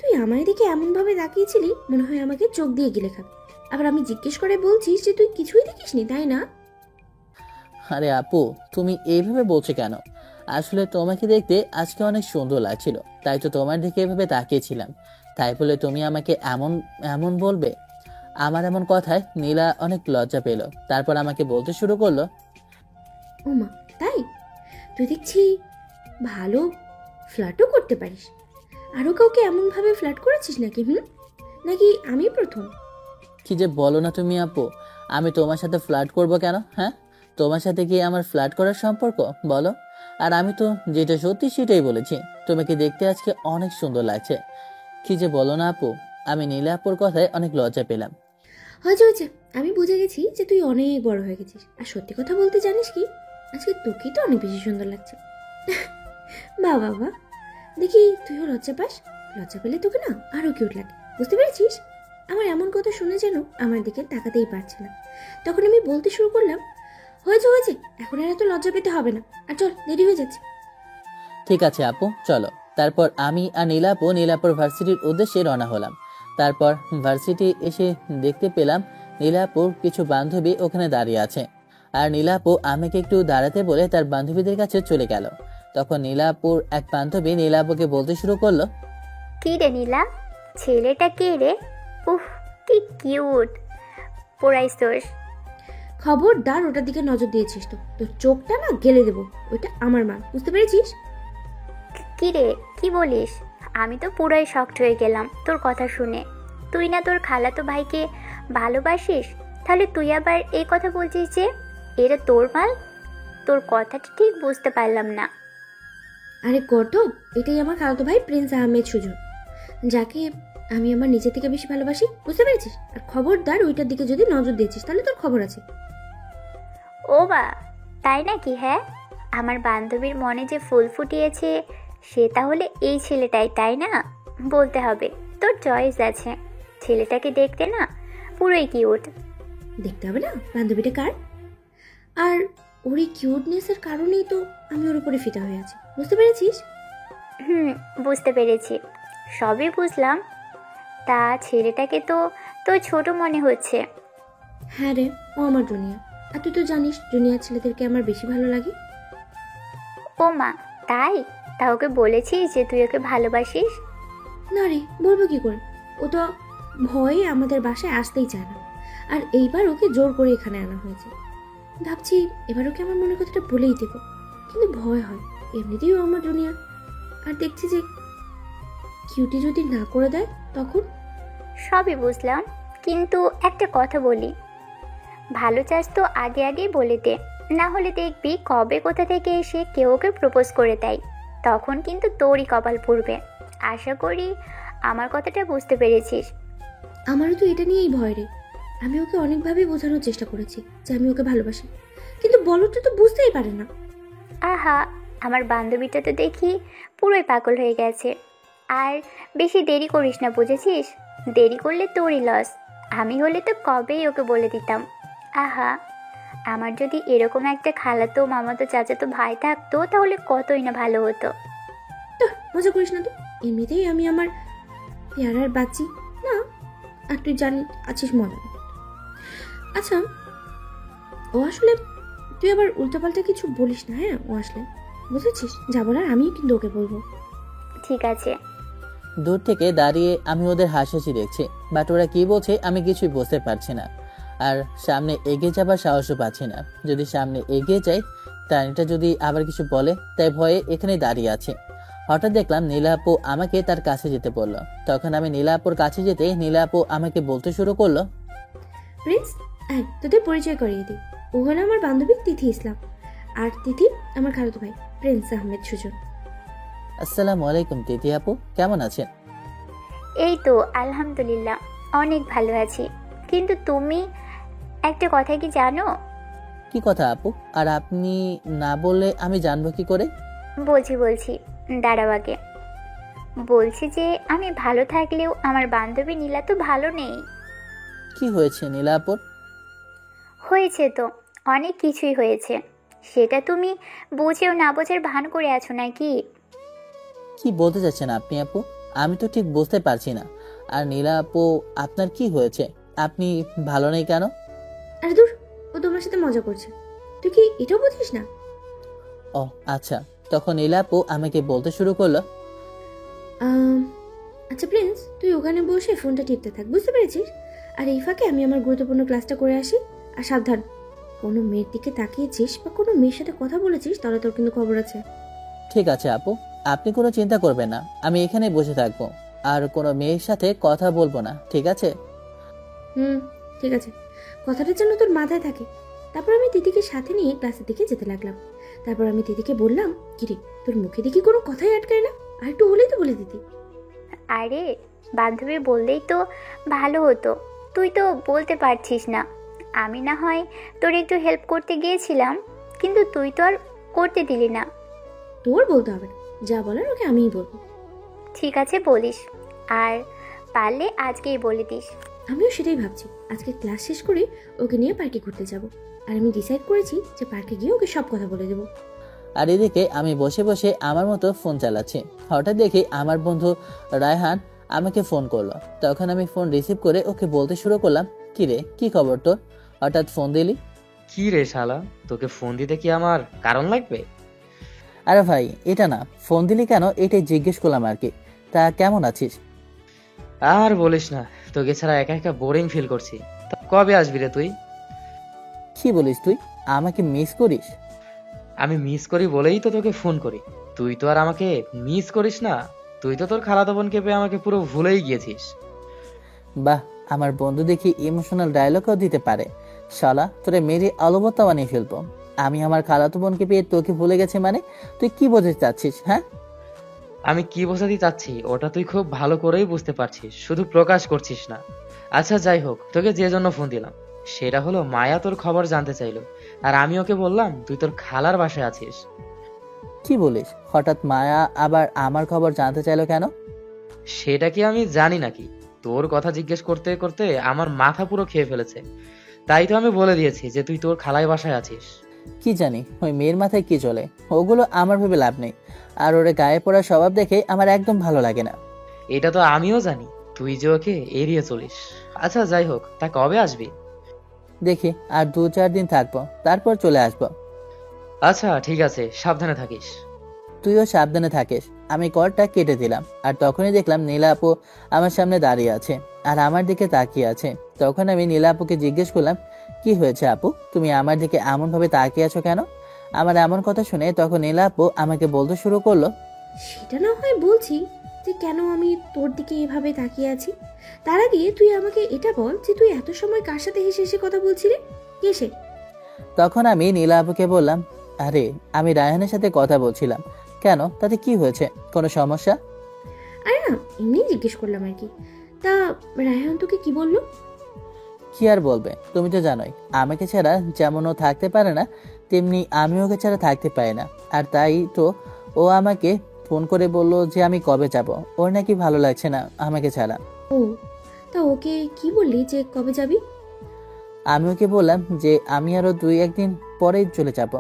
তুই আমার দিকে এমনভাবে তাকিয়েছিলি মনে হয় আমাকে চোখ দিয়ে গিলে খাবে। আবার আমি জিজ্ঞেস করে বলছিস যে তুই কিছুই দেখিসনি, তাই না? আরে আপু, তুমি এইভাবে বলছো কেন? আসলে তোমাকে দেখতে আজকে অনেক সুন্দর লাগছিল, তাই তো তোমার দিকে এভাবে তাকিয়েছিলাম। তাই বলে তুমি আমাকে এমন এমন বলবে? আমার এমন কথায় নীলা অনেক লজ্জা পেল। তারপর আমাকে বলতে শুরু করলো, ও মা, তাই? তুই দেখছি ভালো ফ্লার্টও করতে পারিস। আরও কাউকে এমনভাবে ফ্লার্ট করেছিস নাকি? নাকি আমি প্রথম? কি যে বলো না তুমি আপু, আমি তোমার সাথে ফ্লার্ট করব কেন? হ্যাঁ, তোমার সাথে কি আমার ফ্লার্ট করার সম্পর্ক বলো? আর আমি তো যেটা সত্যি সেটাই বলেছি, তোমাকে দেখতে আজকে অনেক সুন্দর লাগছে। কি যে বলো না আপু, আমি নীলা আপুর কথায় অনেক লজ্জা পেলাম। হয়েছে, আমি বুঝে গেছি যে তুই অনেক বড় হয়ে গেছিস। আর সত্যি কথা বলতে জানিস কি, আজকে তোকেই তো অনেক বেশি সুন্দর লাগছে। বাহ বাহ বাহ, দেখি তুইও লজ্জা পাস। লজ্জা পেলে তোকে না আরো কিউট লাগে, বুঝতে পেরেছিস? আমার এমন কথা শুনে যেন আমার দিকে তাকাতেই পারছে না। তখন আমি বলতে শুরু করলাম, হয়েছে, এখন আর এত লজ্জা পেতে হবে না। আর চল, দেরি হয়ে যাচ্ছে। ঠিক আছে আপু, চলো। তারপর আমি আর নীলাপু নীলাপুর ভার্সিটির উদ্দেশ্যে রওনা হলাম। তারপর ভার্সিটি এসে দেখতে পেলাম নীলাপুর কিছু বান্ধবী ওখানে দাঁড়িয়ে আছে। আর নীলাপু আমাকে একটু দাঁড়াতে বলে তার বান্ধবীদের কাছে চলে গেল। তখন নীলাপুর এক বান্ধবী নীলাপুকে বলতে শুরু করলো, কি রে নীলা, ছেলেটা কে রে? উফ, কি কিউট পড়াইছস। খবরদার ওটার দিকে নজর দিয়েছিস তো তোর চোখটা না গেলে দেবো। ওইটা আমার মা, বুঝতে পেরেছিস? কি রে, কি বলিস? আমি তো পুরোই শকড হয়ে গেলাম তোর কথা শুনে। তুই না তোর খালাতো ভাইকে ভালোবাসিস, তাহলে তুই আবার এই কথা বলছিস যে এরা তোর মাল? তোর কথাটা ঠিক বুঝতে পারলাম না। আরে কত, এটাই আমার খালাতো ভাই প্রিন্স আহমেদ সুজন, যাকে আমি আমার নিজে থেকে বেশি ভালোবাসি, বুঝতে পেরেছিস? আর খবরদার ওইটার দিকে যদি নজর দিয়েছিস তাহলে তোর খবর আছে। ও বা, তাই নাকি? হ্যাঁ, আমার বান্ধবীর মনে যে ফুল ফুটিয়েছে সে তাহলে এই ছেলেটাই, তাই না? বলতে হবে তোর চয়েস আছে। ছেলেটাকে দেখতে না পুরোই কিউট। দেখতে হবে না বান্ধবীটা কার। আর ওর এই কিউটনেসের কারণেই তো আমি ওর উপরে ফিদা হয়ে আছি, বুঝতে পেরেছিস? বুঝতে পেরেছি, সবই বুঝলাম। তা ছেলেটাকে তো তো ছোট মনে হচ্ছে। হ্যাঁ রে, ও আমার জুনিয়র। আর তুই তো জানিস জুনিয়র ছেলেদেরকে আমার বেশি ভালো লাগে। ও মা, তাই? তা ওকে বলেছিস যে তুই ওকে ভালোবাসিস? না রে, বলবো কি করে? ও তো ভয়ে আমাদের বাসায় আসতেই চায় না। আর এইবার ওকে জোর করে এখানে আনা হয়েছে। ভাবছি এবার ওকে আমার মনের কথাটা বলেই দেবো, কিন্তু ভয় হয়। এমনিতেই ও আমার জুনিয়র। আর দেখছি যে কিউটি যদি না করে দেয় তখন। সবই বুঝলাম, কিন্তু একটা কথা বলি, ভালো চাস তো আগে আগেই বলে দে, না হলে দেখবি কবে কোথা থেকে এসে কেউ ওকে প্রপোজ করে দেয়, তখন কিন্তু তোরই কপাল পুড়বে। আশা করি আমার কথাটা বুঝতে পেরেছিস। আমারও তো এটা নিয়েই ভয় রে। আমি ওকে অনেকভাবেই বোঝানোর চেষ্টা করেছি যে আমি ওকে ভালোবাসি, কিন্তু বলটা তো বুঝতেই পারে না। আহা, আমার বান্ধবীটা তো দেখি পুরোই পাগল হয়ে গেছে। আর বেশি দেরি করিস না, বুঝেছিস? দেরি করলে তোরই লস। আমি হলে তো কবেই ওকে বলে দিতাম। আহা, আমার যদি এরকম একটা খালাতো মামাতো চাচাতো ভাই থাকতো তাহলে কতই না ভালো হতো। তো মজা করিস না তো, এমনিতেই আমি আমার পেয়ারার বাচ্চি না। আর তুই জানি আছিস মজা। আচ্ছা, ও আসলে তুই আবার উল্টোপাল্টা কিছু বলিস না, হ্যাঁ? ও আসলে বুঝেছিস, যা বলার আমিও কিন্তু ওকে বলবো। ঠিক আছে। দূর থেকে দাঁড়িয়ে আমি ওদের হাসাহাসি দেখছি, বাট ওরা কি বলছে আমি কিছুই বুঝতে পারছি না। আর সামনে এগিয়ে যাবার সাহসও পাচ্ছি না। যদি সামনে এগিয়ে যাই, প্রাণীটা যদি আবার কিছু বলে, তাই ভয়ে এখানে দাঁড়িয়ে আছে। হঠাৎ দেখলাম নীলা আপু আমাকে তার কাছে যেতে বললো। তখন আমি নীলা আপুর কাছে যেতে নীলা আপু আমাকে বলতে শুরু করলো, প্রিন্স, তোদের পরিচয় করিয়ে দিই। ও হলো আমার বান্ধবী তিথি ইসলাম, আর তিথি আমার খালাতো ভাই প্রিন্স আহমেদ সুজন। আসসালামু আলাইকুম তিথি আপু, কেমন আছেন? এই তো আলহামদুলিল্লাহ, অনেক ভালো আছি। কিন্তু তুমি একটা কথা কি জানো? কি কথা আপু? আর আপনি না বললে আমি জানবো কি করে? বলছি, দাঁড়াও আগে। বলছি যে আমি ভালো থাকলেও আমার বান্ধবী নীলা তো ভালো নেই। কি হয়েছে নীলা আপুর? হয়েছে তো, অনেক কিছুই হয়েছে। সেটা তুমি বুঝেও না বোঝার ভান করে আছো নাকি? কি বলতে চাচ্ছেন আপনি আপু? আমি তো ঠিক বুঝতে পারছি না। আর নীলা আপু, আপনার কি হয়েছে? আপনি ভালো নেই কেন? আরে দূর, ও তোমার সাথে মজা করছে, তুই কি এটাও বুঝিস না? ও আচ্ছা। তখন নীলা আপু আমাকে বলতে শুরু করলো, আচ্ছা প্রিন্স, তুই ওখানে বসে ফোনটা টিপতে থাক, বুঝতে পেরেছিস? আর এই ফাঁকে আমি আমার গুরুত্বপূর্ণ ক্লাসটা করে আসি। আর সাবধান, কোনো মেয়ের দিকে তাকিয়েছিস বা কোনো মেয়ের সাথে কথা বলেছিস তাহলে তোর কিন্তু খবর আছে। ঠিক আছে আপু, আপনি কোনো চিন্তা করবেন না, আমি এখানে বসে থাকবো। আর কোনো মেয়ের সাথে কথা বলবো না, ঠিক আছে? ঠিক আছে, কথাটা যেন তোর মাথায় থাকে। তারপর আমি দিদিকে সাথে নিয়ে ক্লাসের দিকে যেতে লাগলাম। তারপর আমি দিদিকে বললাম, কিরে তোর মুখে দেখি কোনো কথাই আটকায় না, আর একটু হলেই তো বলে দিতি। আরে বান্ধবী বললেই তো ভালো হতো, তুই তো বলতে পারছিস না। আমি না হয় তোর একটু হেল্প করতে গিয়েছিলাম, কিন্তু তুই তো আর করতে দিলি না। তোর বলতে হবে না, যা বলার ওকে আমিই বলবো। ঠিক আছে বলিস, আর পারলে আজকেই বলে দিস। আমিও সেটাই ভাবছি, আজকে ক্লাস শেষ করে ওকে নিয়ে পার্কে ঘুরতে যাব। আর আমি ডিসাইড করেছি যে পার্কে গিয়ে ওকে সব কথা বলে দেবো। আর এদিকে আমি বসে বসে আমার মতো ফোন চালাচ্ছি। হঠাৎ দেখি আমার বন্ধু রায়হান আমাকে ফোন করলো। তখন আমি ফোন রিসিভ করে ওকে বলতে শুরু করলাম, কি রে, কি খবর তোর? হঠাৎ ফোন দিলি? কি রে শালা, তোকে ফোন দিতে কি আমার কারণ লাগবে? আরে ভাই, এটা না, ফোন দিলি কেন এটাই জিজ্ঞেস করলাম আর কি। তা কেমন আছিস? আর বলিস না, তোকে ছাড়া একা একা বোরিং ফিল করছি। তা কবে আসবি রে তুই? কি বলিস তুই? আমাকে মিস করিস? আমি মিস করি বলেই তো তোকে ফোন করি। তুই তো আর আমাকে মিস করিস না। তুই তো তোর খালাতো বোনকে পেয়ে আমাকে পুরো ভুলেই গিয়েছিস। বাহ, আমার বন্ধু দেখি ইমোশনাল ডায়লগও দিতে পারে। শালা, তোরে মেরে আলবত্তা বানিয়ে ফেলবো। আমি আমার খালাতো বোনকে পেয়ে তোকে ভুলে গেছি মানে? তুই কি বোঝাতে চাচ্ছিস? হ্যাঁ, আমি কি বোঝাতে চাচ্ছি ওটা তুই খুব ভালো করেই বুঝতে পারছিস, শুধু প্রকাশ করছিস না। আচ্ছা যাই হোক, তোকে যে জন্য ফোন দিলাম সেটা হলো মায়া তোর খবর জানতে চাইলো, আর আমি ওকে বললাম তুই তোর খালার বাসায় আছিস। কি বলিস? হঠাৎ মায়া আবার আমার খবর জানতে চাইলো কেন? সেটা কি আমি জানি নাকি? তোর কথা জিজ্ঞেস করতে করতে আমার মাথা পুরো খেয়ে ফেলেছে। তাই তো আমি বলে দিয়েছি যে তুই তোর খালায় বাসায় আছিস। কি জানি ওই মেয়ের মাথায় কি চলে, ওগুলো আমার ভেবে লাভ নেই। আর ওরে গায়ে পড়া স্বভাব দেখে আমার একদম ভালো লাগে না। এটা তো আমিও জানি, তুই যে ওকে এড়িয়ে চলিস। আচ্ছা যাই হোক, তা কবে আসবি? দেখি আর 2-4 দিন থাকবো, তারপর চলে আসবো। আচ্ছা ঠিক আছে, সাবধানে থাকিস। তুইও সাবধানে থাকিস। আমি কলটা কেটে দিলাম, আর তখনই দেখলাম নীলা আপু আমার সামনে দাঁড়িয়ে আছে আর আমার দিকে তাকিয়ে আছে। তখন আমি নীলা আপুকে জিজ্ঞেস করলাম, কি হয়েছে আপু, তুমি আমার দিকে এমন ভাবে তাকিয়ে আছো কেন? আমার এমন কথা শুনে তখন নীলা আপু আমাকে বলতে শুরু করলো, সেটা না হয় বলছি যে কেন আমি তোর দিকে এভাবে তাকিয়ে আছি। তার আগে তুই আমাকে এটা বল যে তুই এত সময় কার সাথে হেসে হেসে কথা বলছিলি, কে সে? তখন আমি নীলা আপুকে বললাম, আরে আমি রায়হানের সাথে কথা বলছিলাম। কেন, তাতে কি হয়েছে, কোনো সমস্যা? আরে না, এমনি জিজ্ঞেস করলাম আর কি। তা রায়হান তোকে কি বললো? কি আর বলবে, তুমি তো জানোই আমাকে ছাড়া যেমন ও থাকতে পারে না, তেমনি আমি ওকে ছাড়া থাকতে পারি না। আর তাই তো ও আমাকে ফোন করে বলল যে আমি কবে যাব, ওর নাকি ভালো লাগছে না আমাকে ছাড়া। ও, তা ওকে কি বললি যে কবে যাবি? আমি ওকে বললাম যে আমি আরো 2-1 দিন পরেই চলে যাব।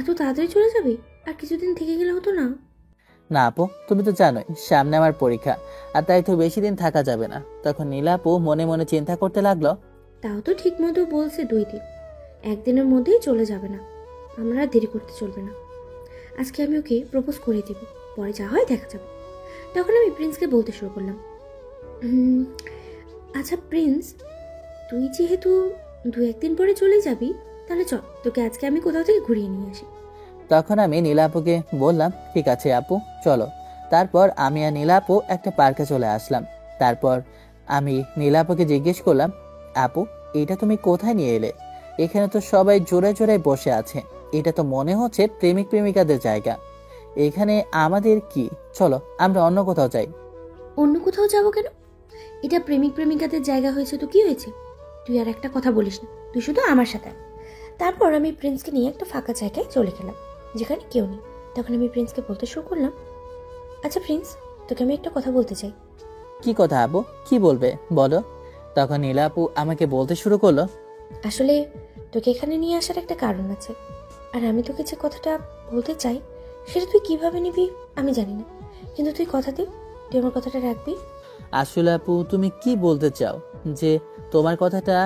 এত তাড়াতাড়ি চলে যাবি? আর কিছুদিন থেকে গেলে হতো না? না আপু, তুমি তো জানোই সামনে আমার পরীক্ষা, আর তাই তো বেশি দিন থাকা যাবে না। তখন নীলা আপু মনে মনে চিন্তা করতে লাগলো, তাও তো ঠিক মতো বলছে 2 দিন, 1 দিনের মধ্যেই চলে যাবে না। আমরা আর দেরি করতে চলবে না। আজকে আমি ওকে প্রপোজ করে দিব, পরে যা হয় দেখা যাবে। তখন আমি প্রিন্সকে বলতে শুরু করলাম, আচ্ছা প্রিন্স, তুই যেহেতু 2-1 দিন পরে চলে যাবি, তাহলে চল তোকে আজকে আমি কোথাও থেকে ঘুরিয়ে নিয়ে আসি। তখন আমি নীলা আপুকে বললাম, ঠিক আছে আপু চলো। তারপর আমি আর নীলা আপু একটা পার্কে চলে আসলাম। তারপর আমি নীলা আপুকে জিজ্ঞেস করলাম, আপু এটা তুমি কোথায় নিয়ে এলে? এখানে তো সবাই জোরে জোরে বসে আছে, এটা তো মনে হচ্ছে প্রেমিক প্রেমিকাদের জায়গা। এখানে আমাদের কি, চলো আমরা অন্য কোথাও যাই। অন্য কোথাও যাবো কেন? এটা প্রেমিক প্রেমিকাদের জায়গা হয়েছে তো কি হয়েছে? তুই আর একটা কথা বলিস না, তুই শুধু আমার সাথে আয়। তারপর আমি প্রিন্সকে নিয়ে একটা ফাঁকা জায়গায় চলে গেলাম যেখানে কেউ নেই। তখন আমি প্রিন্সকে বলতে শুরু করলাম, আচ্ছা প্রিন্স, তোকে আমি একটা কথা বলতে চাই। কি কথা আপু, কি বলবে বলো? তখন নীলা আপু আমাকে বলতে শুরু করলো, আসলে তোকে এখানে নিয়ে আসার একটা কারণ আছে, আর আমি তোকে যে কথাটা বলতে চাই সেটা তুই কিভাবে নিবি আমি জানি না, কিন্তু তুই কথা দে, তুই আমার কথাটা রাখবি। আসলে আপু তুমি কি বলতে চাও যে তোমার কথাটা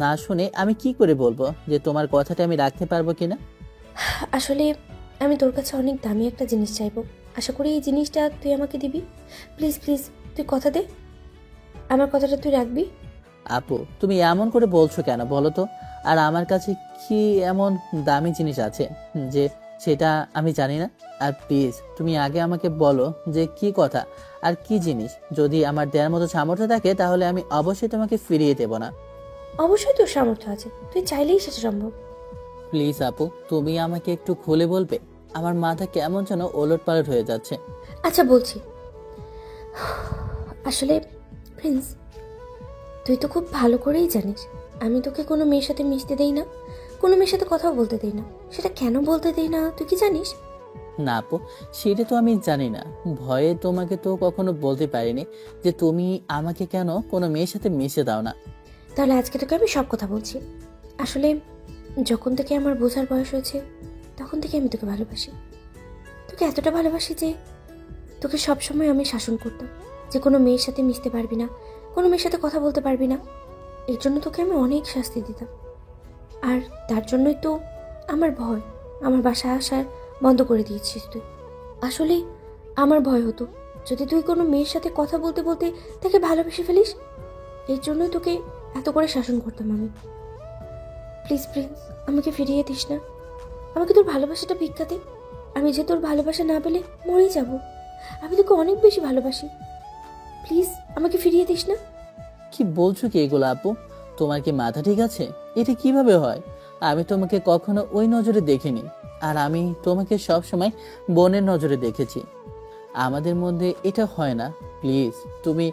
না শুনে আমি কি করে বলবো যে তোমার কথাটা আমি রাখতে পারবো কিনা? আসলে আমি তোর কাছে অনেক দামি একটা জিনিস চাইবো, আশা করি এই জিনিসটা তুই আমাকে দিবি। প্লিজ প্লিজ তুই কথা দে, আমার কথাটা তুই রাখবি। আপু তুমি এমন করে বলছো কেন বলো তো? আর আমার কাছে কি এমন দামি জিনিস আছে যে সেটা আমি জানি না? আর প্লিজ তুমি আগে আমাকে বলো যে কি কথা আর কি জিনিস। যদি আমার দেওয়ার মতো সামর্থ্য থাকে তাহলে আমি অবশ্যই তোমাকে ফিরিয়ে দেব না। অবশ্যই তোর সামর্থ্য আছে, তুই চাইলেই সেটা সম্ভব। প্লিজ আপু তুমি আমাকে একটু খুলে বলবে? আমার মাথা কেমন যেন ওলটপালট হয়ে যাচ্ছে। আচ্ছা বলছি, আসলে প্রিন্স, তুই তো খুব ভালো করেই জানিস আমি তোকে কোনো মেয়ের সাথে মিশতে দেই না, কোনো মেয়ের সাথে কথাও বলতে দেই না। সেটা কেন বলতে দেই না তুই কি জানিস? না আপু, সেটা তো আমি জানি না। ভয়ে তোমাকে তো কখনো বলতে পারিনি যে তুমি আমাকে কেন কোনো মেয়ের সাথে মিশে দাও না। তাহলে আজকে তোকে আমি সব কথা বলছি। আসলে যখন থেকে আমার বোঝার বয়স হয়েছে তখন থেকে আমি তোকে ভালোবাসি। তোকে এতটা ভালোবাসি যে তোকে সবসময় আমি শাসন করতাম যে কোনো মেয়ের সাথে মিশতে পারবি না, কোনো মেয়ের সাথে কথা বলতে পারবি না। এর জন্য তোকে আমি অনেক শাস্তি দিতাম, আর তার জন্যই তো আমার ভয়, আমার বাসায় আসার বন্ধ করে দিয়েছিস তুই। আসলে আমার ভয় হতো যদি তুই কোনো মেয়ের সাথে কথা বলতে বলতে তাকে ভালোবেসে ফেলিস, এর জন্যই তোকে এত করে শাসন করতাম আমি। প্লিজ প্রিন্স, আমাকে ফিরিয়ে দিস না, আমাকে তোর ভালোবাসাটা ভিক্ষা দে। আমি যে তোর ভালোবাসা না পেলে মরেই যাব। আমি তোকে অনেক বেশি ভালোবাসি, প্লিজ আমাকে ফিরিয়ে দিস না। কি বলছো কি এগুলো আপু? তোমার কি মাথা ঠিক আছে? এটা কিভাবে হয়? আমি তোমাকে কখনো ওই নজরে দেখিনি, আর আমি তোমাকে সব সময় বোনের নজরে দেখেছি। আমাদের মধ্যে এটা হয় না। প্লিজ তুমি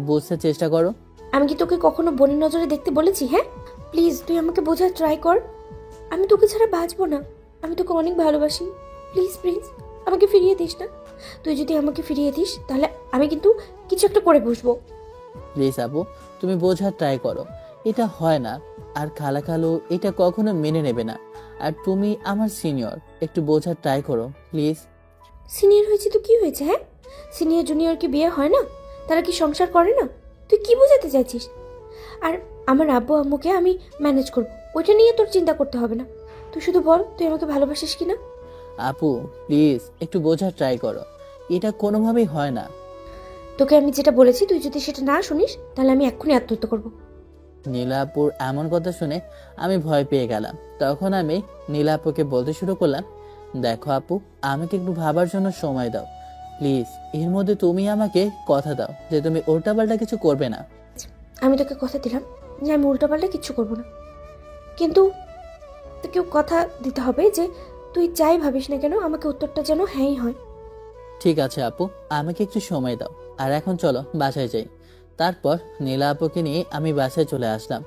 বুঝতে চেষ্টা করো। আমি কি তোকে কখনো বোনের নজরে দেখতে বলেছি? হ্যাঁ, প্লিজ তুই আমাকে বোঝার ট্রাই কর। আমি তোকে ছাড়া বাঁচবো না, আমি তোকে অনেক ভালোবাসি। প্লিজ প্লিজ আমাকে ফিরিয়ে দিস না। তুই যদি আমাকে ফিরিয়ে দিস তাহলে আমি কিন্তু কিছু একটা করে বসবো। প্লিজ আপু তুমি বোঝার ট্রাই করো। এটা হয় না। আর খালা খালু এটা কখনো মেনে নেবে না। আর তুমি আমার সিনিয়র, একটু বোঝার ট্রাই করো প্লিজ। সিনিয়র হয়েছে তো কি হয়েছে? হ্যাঁ, সিনিয়র জুনিয়র কি বিয়ে হয় না? তারা কি সংসার করে না? তুই কি বোঝাতে চাইছিস? আর আমার আব্বু আম্মুকে আমি ম্যানেজ করব, ওইটা নিয়ে তোর চিন্তা করতে হবে না। তুই শুধু বল তুই আমাকে ভালোবাসিস কিনা। আপু প্লিজ একটু বোঝার ট্রাই করো, এটা কোনোভাবেই হয় না। তোকে আমি যেটা বলেছি তুই যদি সেটা না শুনিস তাহলে আমি এক্ষুনি আত্মহত্যা করবো। নীলাপুর এমন কথা শুনে আমি ভয় পেয়ে গেলাম। তখন আমি নীলাপুকে বলতে শুরু করলাম, দেখো আপু, আমাকে একটু ভাবার জন্য সময় দাও প্লিজ। এর মধ্যে তুমি আমাকে কথা দাও যে তুমি উল্টাপাল্টা কিছু করবে না। আমি তোকে কথা দিলাম যে আমি উল্টোপাল্টা কিচ্ছু করবো না, কিন্তু তোকেও কথা দিতে হবে যে তুই যাই ভাবিস না কেন আমাকে উত্তরটা যেন হ্যাঁই হয়। ঠিক আছে আপু, আমাকে একটু সময় দাও। আর এখন চলো বাসায় যাই। তারপর নীলা আপুকে নিয়ে আমি বাসায় চলে আসলাম।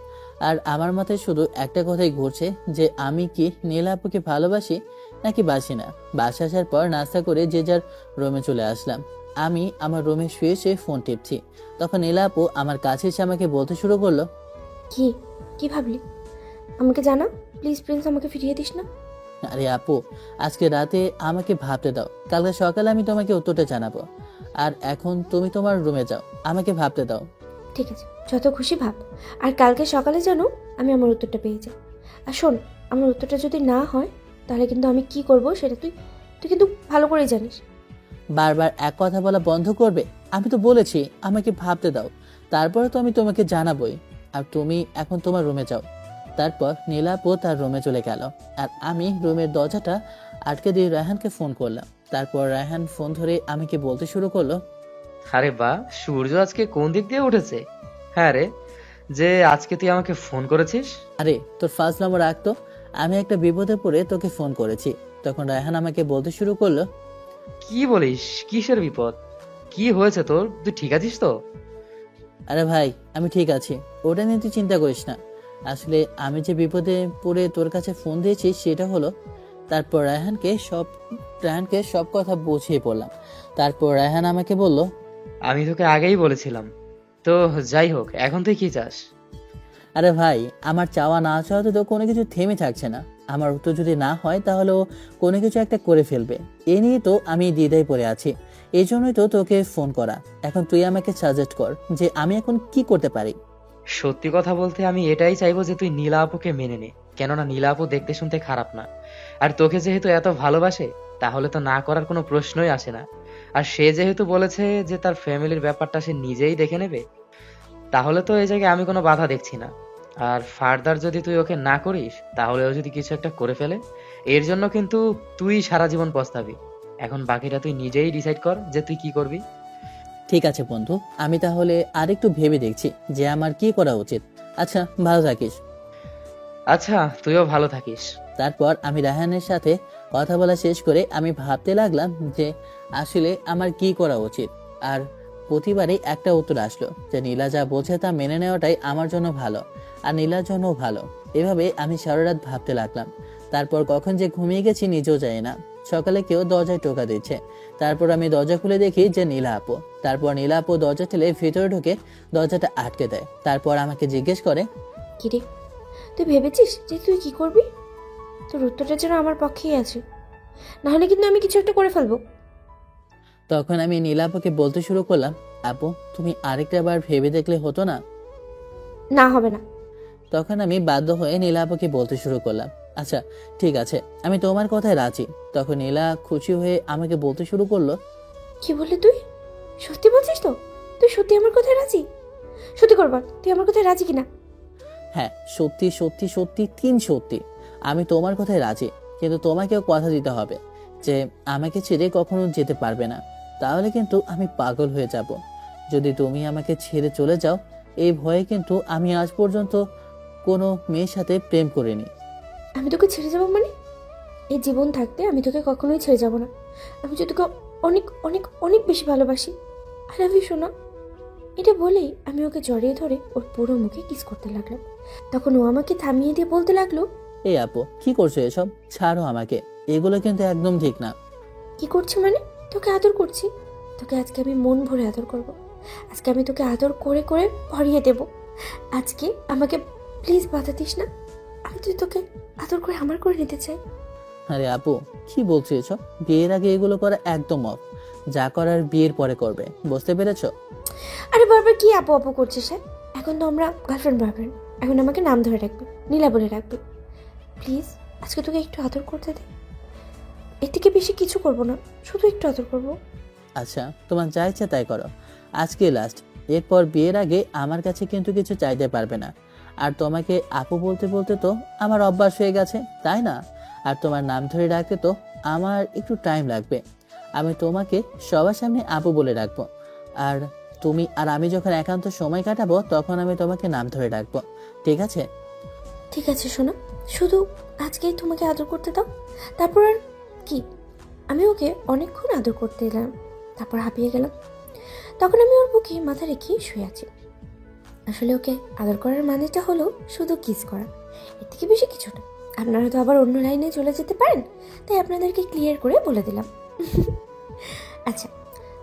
আর আমার মাথায় শুধু একটা কথাই ঘুরছে যে আমি কি নীলা আপুকে ভালোবাসি নাকি বাসি না। বাসা আসার পর নাস্তা করে যে যার রুমে চলে আসলাম। আমি আমার রুমে শুয়ে শুয়ে ফোন টিপছি। তখন নীলা আপু আমার কাছে এসে আমাকে বলতে শুরু করলো, কি কি ভাবলি? আমাকে জানা প্লিজ, প্রিন্স, আমাকে ফিরিয়ে দিস না। আরে আপু, আজকে রাতে আমাকে ভাবতে দাও, কালকে সকালে আমি তোমাকে উত্তরটা জানাবো। আর এখন তুমি তোমার রুমে যাও, আমাকে ভাবতে দাও। ঠিক আছে, যত খুশি ভাব, আর কালকে সকালে যেন আমি আমার উত্তরটা পেয়ে যাই। আর শোন, আমার উত্তরটা যদি না হয় তাহলে কিন্তু আমি কি করব সেটা তুই তুই কিন্তু ভালো করেই জানিস। বারবার এক কথা বলা বন্ধ করবে? আমি তো বলেছি আমাকে ভাবতে দাও, তারপরে তো আমি তোমাকে জানাবোই। আর তুমি এখন তোমার রুমে যাও। তারপর নীলাপু তার রুমে চলে গেল। আর আমি রুমের দরজাটা আটকে দিয়ে রায়হানকে ফোন করলাম। তারপর রায়হান ফোন ধরে আমাকে বলতে শুরু করলো, আরে বাহ, সূর্য আজকে কোন দিক দিয়ে উঠেছে? হ্যাঁ রে, যে আজকে তুই আমাকে ফোন করেছিস। আরে তোর ফার্স্ট নম্বর রাখতো, আমি একটা বিপদে পড়ে তোকে ফোন করেছি। তখন রায়হান আমাকে বলতে শুরু করলো, কি বলিস? কিসের বিপদ? কি হয়েছে তোর? তুই ঠিক আছিস তো? আরে ভাই আমি ঠিক আছি, ওটা নিয়ে তুই চিন্তা করিস না। আসলে আমি যে বিপদে পড়ে তোর কাছে ফোন দিয়েছি সেটা হলো। তারপর রায়হানকে সব কথা বুঝিয়ে বললাম। তারপর রায়হান আমাকে বলল, আমি তোকে আগেই বলেছিলাম। তো যাই হোক, এখন তুই কি চাস? আরে ভাই, আমার চাওয়া না চাওয়াতে তো কোনো কিছু থেমে থাকছে না। আমার উত্তর যদি না হয় তাহলে ও কোনো কিছু একটা করে ফেলবে, এ নিয়ে তো আমি দ্বিধায় পড়ে আছি। এই জন্যই তো তোকে ফোন করা। এখন তুই আমাকে সাজেস্ট কর যে আমি এখন কি করতে পারি। সত্যি কথা বলতে আমি এটাই চাইবো যে তুই নীলা আপুকে মেনে নে, কেননা নীলা আপু দেখতে শুনতে খারাপ না। আর তোকে যেহেতু এত ভালোবাসে, তাহলে তো না করার কোনো প্রশ্নই আসে না। আর সে যেহেতু বলেছে যে তার ফ্যামিলির ব্যাপারটা সে নিজেই দেখে নেবে, তাহলে তো এই জায়গায় আমি কোনো বাধা দেখছি না। আর ফার্দার যদি তুই ওকে না করিস, তাহলে ও যদি কিছু একটা করে ফেলে, এর জন্য কিন্তু তুই সারা জীবন পস্তাবি। এখন বাকিটা তুই নিজেই ডিসাইড কর যে তুই কি করবি। ঠিক আছে বন্ধু, আমি তাহলে আরেকটু ভেবে দেখছি যে আমার কি করা উচিত। আচ্ছা, ভালো থাকিস। আচ্ছা, তুইও ভালো থাকিস। তারপর আমি রায়হানের সাথে কথা বলা শেষ করে আমি ভাবতে লাগলাম যে আসলে আমার কি করা উচিত। আর প্রতিবারই একটা উত্তর আসলো যে নীলা যা বোঝে তা মেনে নেওয়াটাই আমার জন্য ভালো, আর নীলার জন্যও ভালো। এভাবে আমি সারা রাত ভাবতে লাগলাম। তারপর কখন যে ঘুমিয়ে গেছি নিজেও জানি না। সকালে কেউ দরজায় টোকা দিচ্ছে। তারপর আমি দরজা খুলে দেখি যে নীলা আপু। তারপর নীলা আপু দরজা ঠেলে ভিতরে ঢুকে দরজাটা আটকে দেয়। তারপর আমাকে জিজ্ঞেস করে, কিরে, তুই ভেবেছিস যে তুই কি করবি? তোর উত্তরটা যেন আমার পক্ষেই আছে, নাহলে কিন্তু আমি কিছু একটা করে ফেলবো। তখন আমি নীলা আপুকে বলতে শুরু করলাম, আপু তুমি আরেকটা বার ভেবে দেখলে হতো না? না, হবে না। তখন আমি বাধ্য হয়ে নীলা আপুকে বলতে শুরু করলাম, আচ্ছা ঠিক আছে, আমি তোমার কথায় রাজি। তখন নীলা খুশি হয়ে আমাকে বলতে শুরু করলো, কি বললি তুই? সত্যি বলছিস তো? তুই সত্যি আমার কথায় রাজি? সত্যি করবার, তুই আমার কথায় রাজি কিনা? হ্যাঁ, সত্যি সত্যি সত্যি 3 সত্যি, আমি তোমার কথায় রাজি। কিন্তু তোমাকেও কথা দিতে হবে যে আমাকে ছেড়ে কখনো যেতে পারবে না, তাহলে কিন্তু আমি পাগল হয়ে যাব। যদি তুমি আমাকে ছেড়ে চলে যাও, এই ভয়ে কিন্তু আমি আজ পর্যন্ত কোনো মেয়ের সাথে প্রেম করিনি। আমি তোকে ছেড়ে যাবো মানে? এই জীবন থাকতে আমি তোকে কখনোই ছেড়ে যাব না। আমি যদি তোকে অনেক অনেক অনেক বেশি ভালোবাসি। আই লাভ ইউ সোনা। এটা বলেই আমি ওকে জড়িয়ে ধরে ওর পুরো মুখে কিস করতে লাগলাম। তখন ও আমাকে থামিয়ে দিয়ে বলতে লাগলো, এই আপু কি করছো এসব? ছাড়ো আমাকে, এগুলো কিন্তু একদম ঠিক না। কি করছি মানে? তোকে আদর করছি। তোকে আজকে আমি মন ভরে আদর করব। আজকে আমি তোকে আদর করে করে ভরিয়ে দেব। আজকে আমাকে প্লিজ বাধা দিস না। আমি তুই তোকে আদর করে আমার করে নিতে চাই। আরে আপু, কি বলছো এসব? বিয়ের আগে এগুলো করা একদম অফ। যা করার বিয়ের পরে করবে, বুঝতে পেরেছো? আরে বারবার কি আপু আপু করছিস? হ্যাঁ, এখন তো আমরা গার্লফ্রেন্ড বয়ফ্রেন্ড। এখন আমাকে নাম ধরে রাখবি, নীলা বলে রাখবি। প্লিজ আজকে তোকে একটু আদর করতে দে। এর থেকে বেশি কিছু করবো না, শুধু একটু আদর করবো। আচ্ছা, তোমার যা ইচ্ছা তাই করো। আজকে লাস্ট। এরপর বিয়ের আগে আমার কাছে কিন্তু কিছু চাইতে পারবে না। আর তোমাকে আপু বলতে বলতে তো আমার অভ্যাস হয়ে গেছে, তাই না? আর তোমার নাম ধরে রাখতে তো আমার একটু টাইম লাগবে। আমি তোমাকে সবার সামনে আপু বলে রাখবো। আর তুমি আর আমি যখন একান্ত সময় কাটাবো তখন আমি তোমাকে নাম ধরে রাখবো, ঠিক আছে? ঠিক আছে শোনা, শুধু আজকেই তোমাকে আদর করতে দাও। তারপর আর কি? আমি ওকে অনেকক্ষণ আদর করতে এলাম, তারপর হাঁপিয়ে গেলাম। তখন আমি ওর বুকে মাথা রেখে শুয়ে আছি। আসলে ওকে আদর করার মানেটা হলো শুধু কিস করা, এর থেকে বেশি কিছু না। আপনারা তো আবার অন্য লাইনে চলে যেতে পারেন, তাই আপনাদেরকে ক্লিয়ার করে বলে দিলাম। আচ্ছা,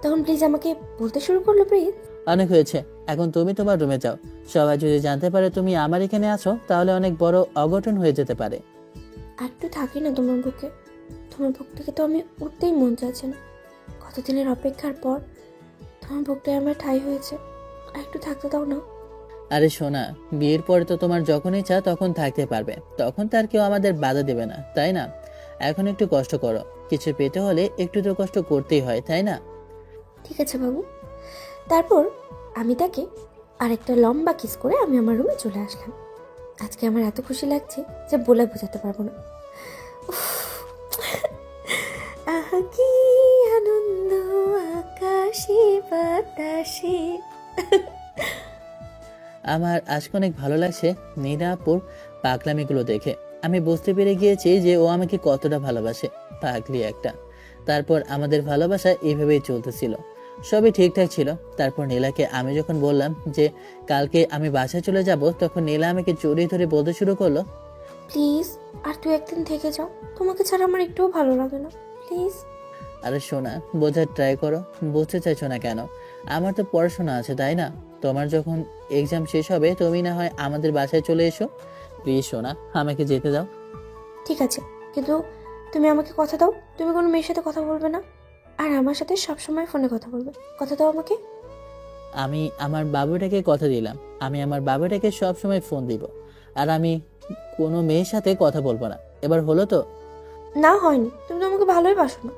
তখন প্লিজ আমাকে বলতে শুরু করলো প্লিজ। অনেক হয়েছে, এখন তুমি তোমার রুমে যাও। সবাই যদি জানতে পারে তুমি আমার এখানে আছো তাহলে অনেক বড় অঘটন হয়ে যেতে পারে। আর একটু থাকি না তোমার বুকে? তোমার বুক থেকে তো আমি উঠতেই মন চাচ্ছে না। কতদিনের অপেক্ষার পর তোমার বুকটাই আমার ঠাঁই হয়েছে। আর একটু থাকতে দাও না। আরে সোনা, বিয়ের পরে তো তোমার যখন ইচ্ছা তখন থাকতে পারবে, তখন তার কেউ আমাদের বাধা দেবে না, তাই না? এখন একটু কষ্ট করো, কিছু পেতে হলে একটু তো কষ্ট করতেই হয়, তাই না? ঠিক আছে বাবু। তারপর আমি তাকে আরেকটা লম্বা কিস করে আমি আমার রুমে চলে আসলাম। আজকে আমার এত খুশি লাগছে যে বলে বোঝাতে পারবো না। উফ, আহা কি আনন্দ আকাশে বাতাসে। আমার আজকে অনেক ভালো লাগছে নীলাপুর পাগলামিগুলো দেখে। আমি বুঝতে পেরে গিয়েছি যে ও আমাকে কতটা ভালোবাসে। পাগলি একটা। তারপর আমাদের ভালোবাসা এইভাবেই চলতেছিল, সবই ঠিকঠাক ছিল। তারপর নীলাকে আমি যখন বললাম যে কালকে আমি বাসায় চলে যাব, তখন নীলা আমাকে জড়িয়ে ধরে বলতে শুরু করলো, প্লিজ আর তুই একদিন থেকে যাও, তোমাকে ছাড়া আমার একটুও ভালো লাগে না, প্লিজ। আরে সোনা, বোঝার ট্রাই করো। বুঝতে চাইছো না কেন? আমার তো পড়াশোনা আছে, তাই না? তোমার যখন এক্সাম শেষ হবে তুমি না হয় আমাদের বাসায় চলে এসো। প্লিজ সোনা, আমাকে যেতে দাও। ঠিক আছে, কিন্তু তুমি আমাকে কথা দাও তুমি কোনো মেয়ের সাথে কথা বলবে না, আর আমার সাথে সবসময় ফোনে কথা বলবে। কথা দাও আমাকে। আমি আমার বাবুটাকে কথা দিলাম, আমি আমার বাবুটাকে সব সময় ফোন দিব, আর আমি কোনো মেয়ের সাথে কথা বলবো না। এবার হলো তো? না হয়নি, তুমি তো আমাকে ভালোই বাসো না।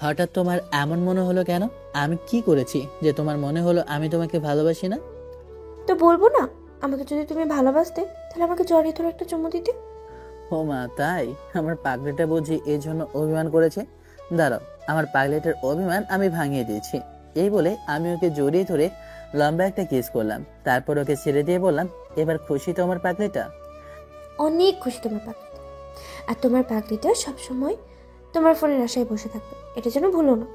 হঠাৎ তোমার এমন মনে হলো কেন? আমি কি করেছি যে তোমার মনে হলো আমি তোমাকে ভালোবাসি না? তো বলবো না? আমাকে যদি তুমি ভালোবাসতে তাহলে আমাকে জড়িয়ে ধরে একটা চুমু দিতে। ও মা, তাই? আমার পাগলিটা বুঝি এই জন্য অভিমান করেছে। দাঁড়াও, আমার পাগলিটার অভিমান আমি ভাঙিয়ে দিয়েছি। এই বলে আমি ওকে জড়িয়ে ধরে লম্বা একটা কিস করলাম। তারপর ওকে ছেড়ে দিয়ে বললাম, এবার খুশি তো আমার পাগলিটা? অনেক খুশি তোমার পাগলিটা। আর তোমার পাগলিটা সবসময় তোমার ফোনের আশায় বসে থাকবে, এটা যেন ভুলো না।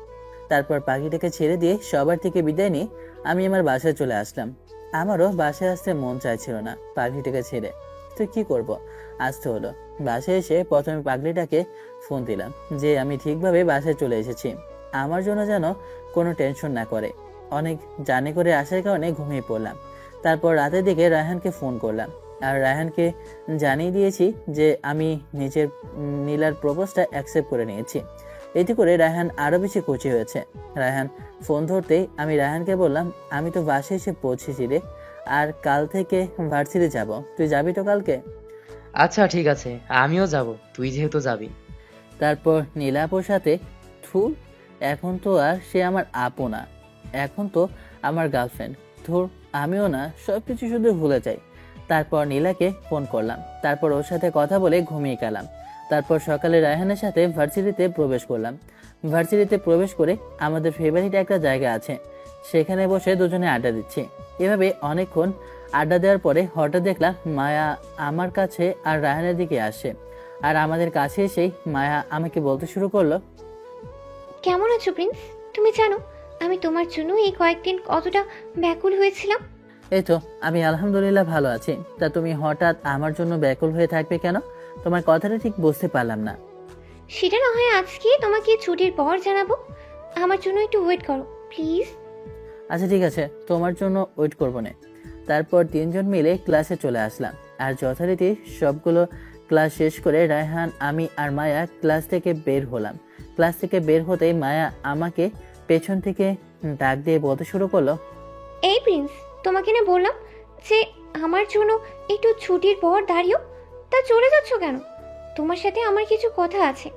তারপর পাখিটাকে ছেড়ে দিয়ে সবার থেকে বিদায় নিয়ে আমি আমার বাসায় চলে আসলাম। আমারও বাসায় আসতে মন চাইছিল না পাখিটাকে ছেড়ে, তো কি করব, আসতে হলো। বাসায় এসে প্রথমে পাগলিটাকে ফোন দিলাম যে আমি ঠিকভাবে বাসায় চলে এসেছি, আমার জন্য যেন কোনো টেনশন না করে। অনেক জানে করে আসার কারণে ঘুমিয়ে পড়লাম। তারপর রাতের দিকে রায়হানকে ফোন করলাম, আর রায়হানকে জানিয়ে দিয়েছি যে আমি নিজের নীলার প্রপোজটা অ্যাকসেপ্ট করে নিয়েছি। এতে করে রায়হান আরো বেশি খুশি হয়েছে। রায়হান ফোন ধরতেই আমি রায়হানকে বললাম, আমি তো বাসায় এসে পৌঁছেছি রে, আর কাল থেকে ভার্সিটি যাব, তুই যাবি তো কালকে? আচ্ছা ঠিক আছে, আমিও যাব, তুই যেহেতু যাবি। তারপর নীলাপুর সাথে থুর, এখন তো আর সে আমার আপু না, এখন তো আমার গার্লফ্রেন্ড। ধুর, আমিও না, সবকিছু শুধু ভুলে যাই। তারপর নীলাকে ফোন করলাম, তারপর ওর সাথে কথা বলে ঘুমিয়ে গেলাম। তারপর সকালে রায়হানের সাথে ভার্সিটিতে প্রবেশ করলাম। ভার্সিটিতে প্রবেশ করে আমাদের ফেভারিট একটা জায়গা আছে, সেখানে বসে দুজনে আড্ডা দিচ্ছি। এভাবে অনেকক্ষণ আড্ডা দেওয়ার পরে হঠাৎ দেখলাম মায়া আমার কাছে আর রায়হানের দিকে আসে। আর আমাদের কাছে এসেই মায়া আমাকে বলতে শুরু করলো, কেমন আছো প্রিন্স? তুমি জানো আমি তোমার জন্য এই কয়েকদিন কতটা ব্যাকুল হয়েছিলাম। এই তো আমি আলহামদুলিল্লাহ ভালো আছি। তা তুমি হঠাৎ আমার জন্য ব্যাকুল হয়ে থাকবে কেন? তোমার কথাটা ঠিক বুঝতে পারলাম না। সেটা না হয় আজকে তোমাকে ছুটির পর জানাবো, আমার জন্য একটু ওয়েট করো প্লিজ। আচ্ছা ঠিক আছে, তোমার জন্য ওয়েট করবো না। তারপর তিনজন মিলে ক্লাসে চলে আসলাম। আর যথারীতি সবগুলো ক্লাস শেষ করে রায়হান, আমি আর মায়া ক্লাস থেকে বের হলাম। ক্লাস থেকে বের হতেই মায়া আমাকে পেছন থেকে ডাক দিয়ে বলতে শুরু করলো, এই প্রিন্স, তোমাকে না বললাম যে আমার জন্য একটু ছুটির পর দাঁড়িও, তা চলে যাচ্ছ কেন? তোমার সাথে আমার কিছু কথা আছে।